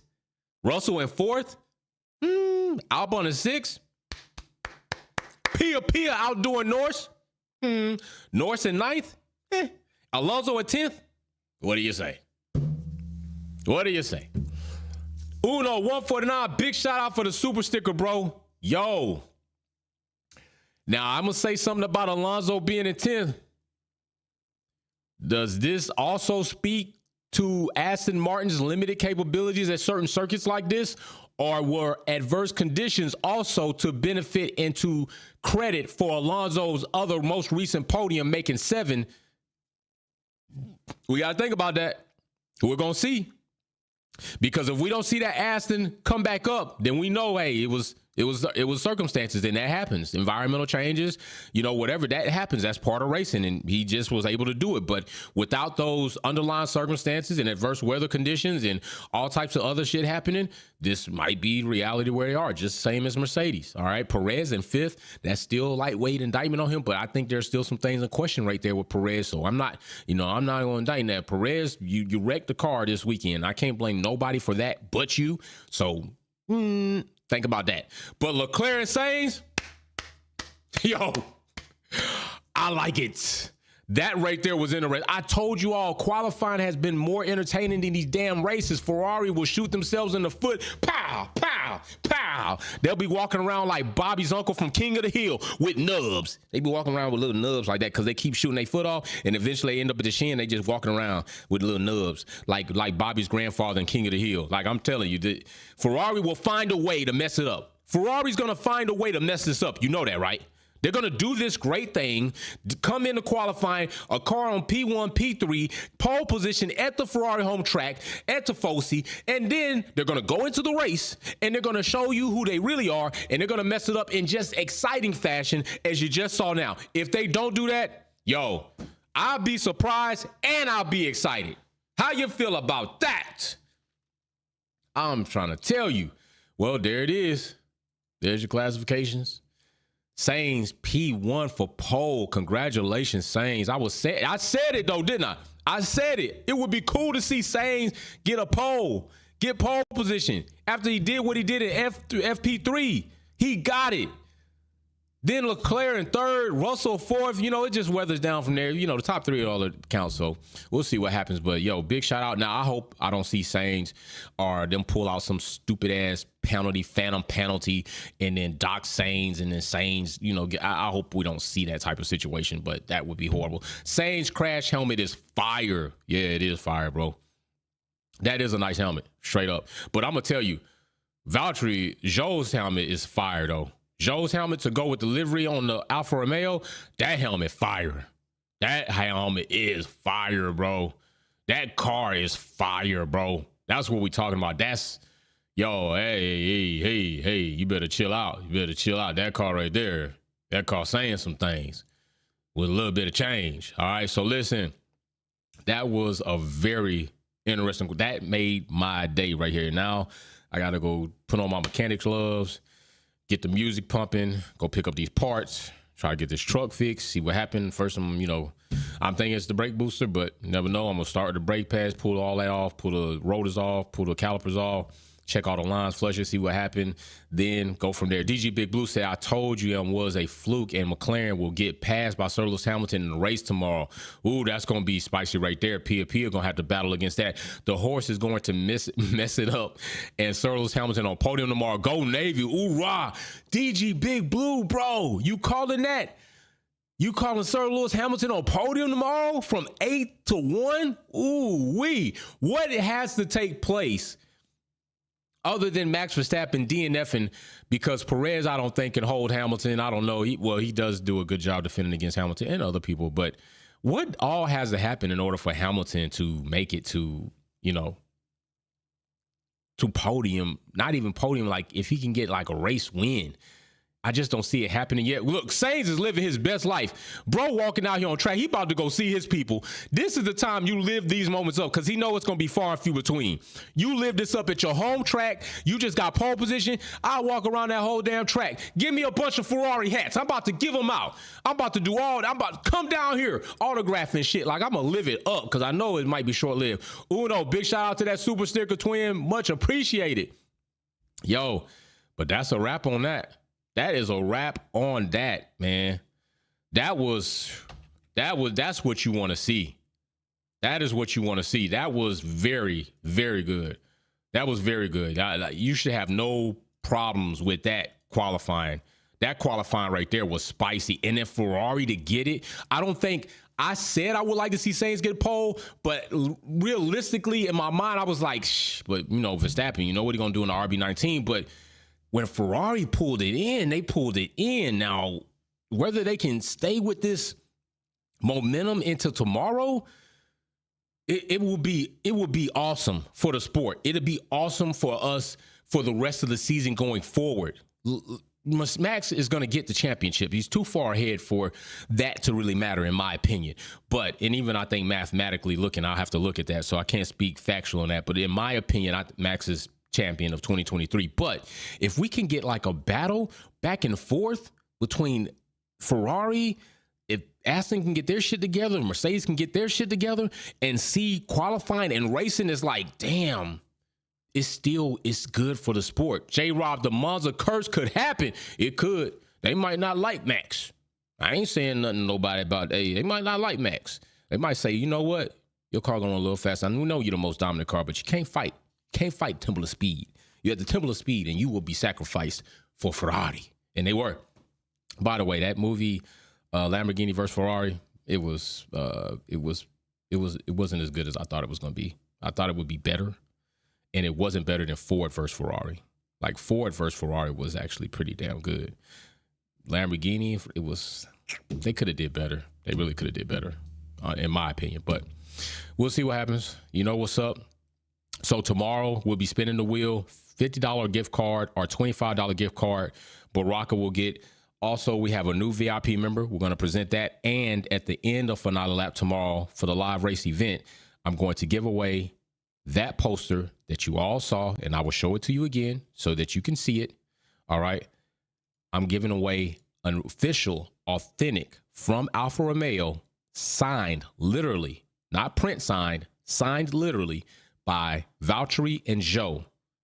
Russell in 4th. Albon in 6th. Pia outdoing Norris. Norris in 9th. Alonso in 10th. What do you say? What do you say? Uno 149, big shout out for the super sticker, bro. Yo. Now, I'm going to say something about Alonso being in 10th. Does this also speak to Aston Martin's limited capabilities at certain circuits like this? Or were adverse conditions also to benefit and to credit for Alonso's other most recent podium making 7? We got to think about that. We're going to see. Because if we don't see that Aston come back up, then we know, hey, it was circumstances, and that happens. Environmental changes, whatever that happens, that's part of racing, and he just was able to do it. But without those underlying circumstances and adverse weather conditions and all types of other shit happening, this might be reality where they are, just same as Mercedes. All right, Perez in 5th, that's still lightweight indictment on him, but I think there's still some things in question right there with Perez. So I'm not going to indict that. Perez, you wrecked the car this weekend. I can't blame nobody for that but you. So think about that. But Leclerc and Sainz, yo, I like it. That right there was interesting. I told you all, qualifying has been more entertaining than these damn races. Ferrari will shoot themselves in the foot. Pow, pow, pow. They'll be walking around like Bobby's uncle from King of the Hill with nubs. They be walking around with little nubs like that because they keep shooting their foot off, and eventually they end up at the shin. They just walking around with little nubs like Bobby's grandfather in King of the Hill. Like, I'm telling you, Ferrari will find a way to mess it up. Ferrari's going to find a way to mess this up. You know that, right? They're going to do this great thing, come into qualifying, a car on P1, P3, pole position at the Ferrari home track, at Tifosi, and then they're going to go into the race, and they're going to show you who they really are, and they're going to mess it up in just exciting fashion, as you just saw now. If they don't do that, yo, I'll be surprised, and I'll be excited. How you feel about that? I'm trying to tell you. Well, there it is. There's your classifications. Sainz P1 for pole. Congratulations, Sainz. I said it though, didn't I? I said it. It would be cool to see Sainz get pole position after he did what he did in FP3. He got it. Then Leclerc in 3rd, Russell 4th. It just weathers down from there. The top 3 are all that count. So we'll see what happens. But yo, big shout out. Now I hope I don't see Sainz or them pull out some stupid ass phantom penalty, and then dock Sainz, and then Sainz. I hope we don't see that type of situation. But that would be horrible. Sainz crash helmet is fire. Yeah, it is fire, bro. That is a nice helmet, straight up. But I'm gonna tell you, Valtteri, Zhou's helmet is fire though. Zhou's helmet to go with the livery on the Alfa Romeo, that helmet fire. That helmet is fire, bro. That car is fire, bro. That's what we talking about. That's, yo, hey, you better chill out. You better chill out. That car right there, that car saying some things with a little bit of change. All right, so listen, that was a very interesting, that made my day right here. Now I got to go put on my mechanic gloves, get the music pumping, go pick up these parts, try to get this truck fixed, see what happened. First, I'm thinking it's the brake booster, but you never know. I'm going to start the brake pads, pull all that off, pull the rotors off, pull the calipers off, check all the lines, flush it, see what happened, then go from there. DG Big Blue said, I told you it was a fluke and McLaren will get passed by Sir Lewis Hamilton in the race tomorrow. Ooh, that's going to be spicy right there. Pia going to have to battle against that. The horse is going to mess it up. And Sir Lewis Hamilton on podium tomorrow. Go Navy. Ooh, rah. DG Big Blue, bro. You calling that? You calling Sir Lewis Hamilton on podium tomorrow from 8 to 1? Ooh, wee. What has to take place other than Max Verstappen DNFing, because Perez, I don't think, can hold Hamilton. I don't know. He does do a good job defending against Hamilton and other people. But what all has to happen in order for Hamilton to make it to, to podium? Not even podium, like if he can get like a race win. I just don't see it happening yet. Look, Sainz is living his best life. Bro walking out here on track, he about to go see his people. This is the time you live these moments up because he know it's going to be far and few between. You live this up at your home track. You just got pole position. I walk around that whole damn track. Give me a bunch of Ferrari hats. I'm about to give them out. I'm about to do all. I'm about to come down here, autographing shit. Like, I'm going to live it up because I know it might be short-lived. Uno, big shout out to that Super Sticker Twin. Much appreciated. Yo, but that's a wrap on that. That is a wrap on that, man. That's what you want to see. That is what you want to see. That was very, very good. That was very good. You should have no problems with that qualifying. That qualifying right there was spicy. And then Ferrari to get it, I don't think, I said I would like to see Sainz get a pole, but realistically in my mind, I was like, but Verstappen, you know what he going to do in the RB19, but when Ferrari pulled it in, they pulled it in. Now, whether they can stay with this momentum into tomorrow, it will be awesome for the sport. It'll be awesome for us for the rest of the season going forward. Max is going to get the championship. He's too far ahead for that to really matter, in my opinion. And even I think mathematically looking, I'll have to look at that, so I can't speak factual on that. But in my opinion, Max is champion of 2023. But if we can get like a battle back and forth between Ferrari, if Aston can get their shit together, Mercedes can get their shit together, and see qualifying and racing is like, damn, it's good for the sport. J-Rob, the Monza curse could happen. It could. They might not like Max. I ain't saying nothing to nobody about, hey, they might not like Max. They might say, you know what? Your car going a little fast. I know you're the most dominant car, but you can't fight. Can't fight Temple of Speed. You're at the Temple of Speed, and you will be sacrificed for Ferrari. And they were. By the way, that movie, Lamborghini versus Ferrari, it wasn't as good as I thought it was going to be. I thought it would be better, and it wasn't better than Ford versus Ferrari. Like, Ford versus Ferrari was actually pretty damn good. Lamborghini, they could have did better. They really could have did better, in my opinion. But we'll see what happens. You know what's up. So tomorrow we'll be spinning the wheel, $50 gift card or $25 gift card. Baraka will get. Also, we have a new VIP member. We're going to present that. And at the end of Finale Lap tomorrow for the live race event, I'm going to give away that poster that you all saw, and I will show it to you again so that you can see it. All right. I'm giving away an official, authentic from Alfa Romeo, signed literally, not print signed literally, by Valtteri and Joe.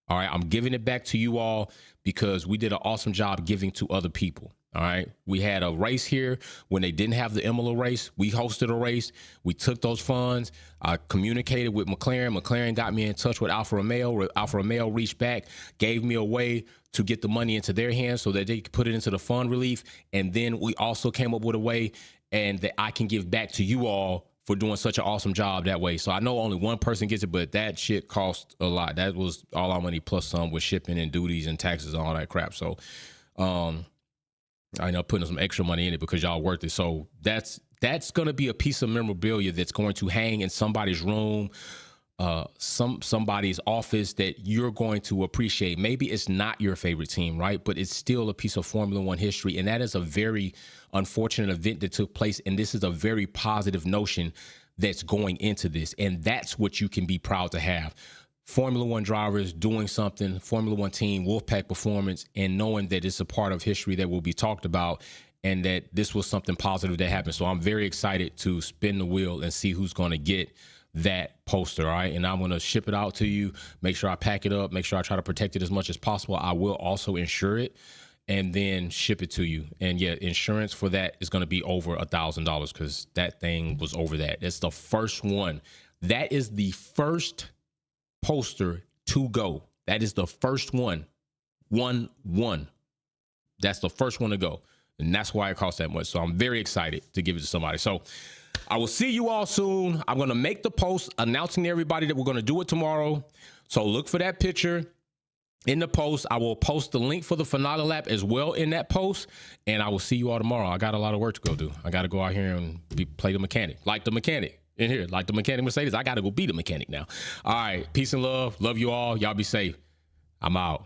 All right, I'm giving it back to you all because we did an awesome job giving to other people. All right, we had a race here when they didn't have the Imola race. We hosted a race. We took those funds. I communicated with McLaren. McLaren got me in touch with Alfa Romeo. Alfa Romeo reached back, gave me a way to get the money into their hands so that they could put it into the fund relief. And then we also came up with a way and that I can give back to you all for doing such an awesome job that way. So I know only one person gets it, but that shit cost a lot. That was all our money plus some with shipping and duties and taxes and all that crap. So I end up putting some extra money in it because y'all worth it. So that's That's going to be a piece of memorabilia that's going to hang in somebody's room, somebody's office that you're going to appreciate. Maybe it's not your favorite team, right? But it's still a piece of Formula One history. And that is a very unfortunate event that took place. And this is a very positive notion that's going into this. And that's what you can be proud to have. Formula One drivers doing something, Formula One team, Wolfpack performance, and knowing that it's a part of history that will be talked about and that this was something positive that happened. So I'm very excited to spin the wheel and see who's going to get that poster. All right. And I'm going to ship it out to you, make sure I pack it up, make sure I try to protect it as much as possible. I will also insure it and then ship it to you. And yeah, insurance for that is going to be over $1,000 because that thing was over that. It's the first one. That is the first poster to go. That is the first one. 1-1. That's the first one to go. And that's why it costs that much. So I'm very excited to give it to somebody. So I will see you all soon. I'm going to make the post announcing to everybody that we're going to do it tomorrow. So look for that picture in the post. I will post the link for the finale lap as well in that post. And I will see you all tomorrow. I got a lot of work to go do. I got to go out here and play the mechanic, like the mechanic in here, like the mechanic Mercedes. I got to go be the mechanic now. All right. Peace and love. Love you all. Y'all be safe. I'm out.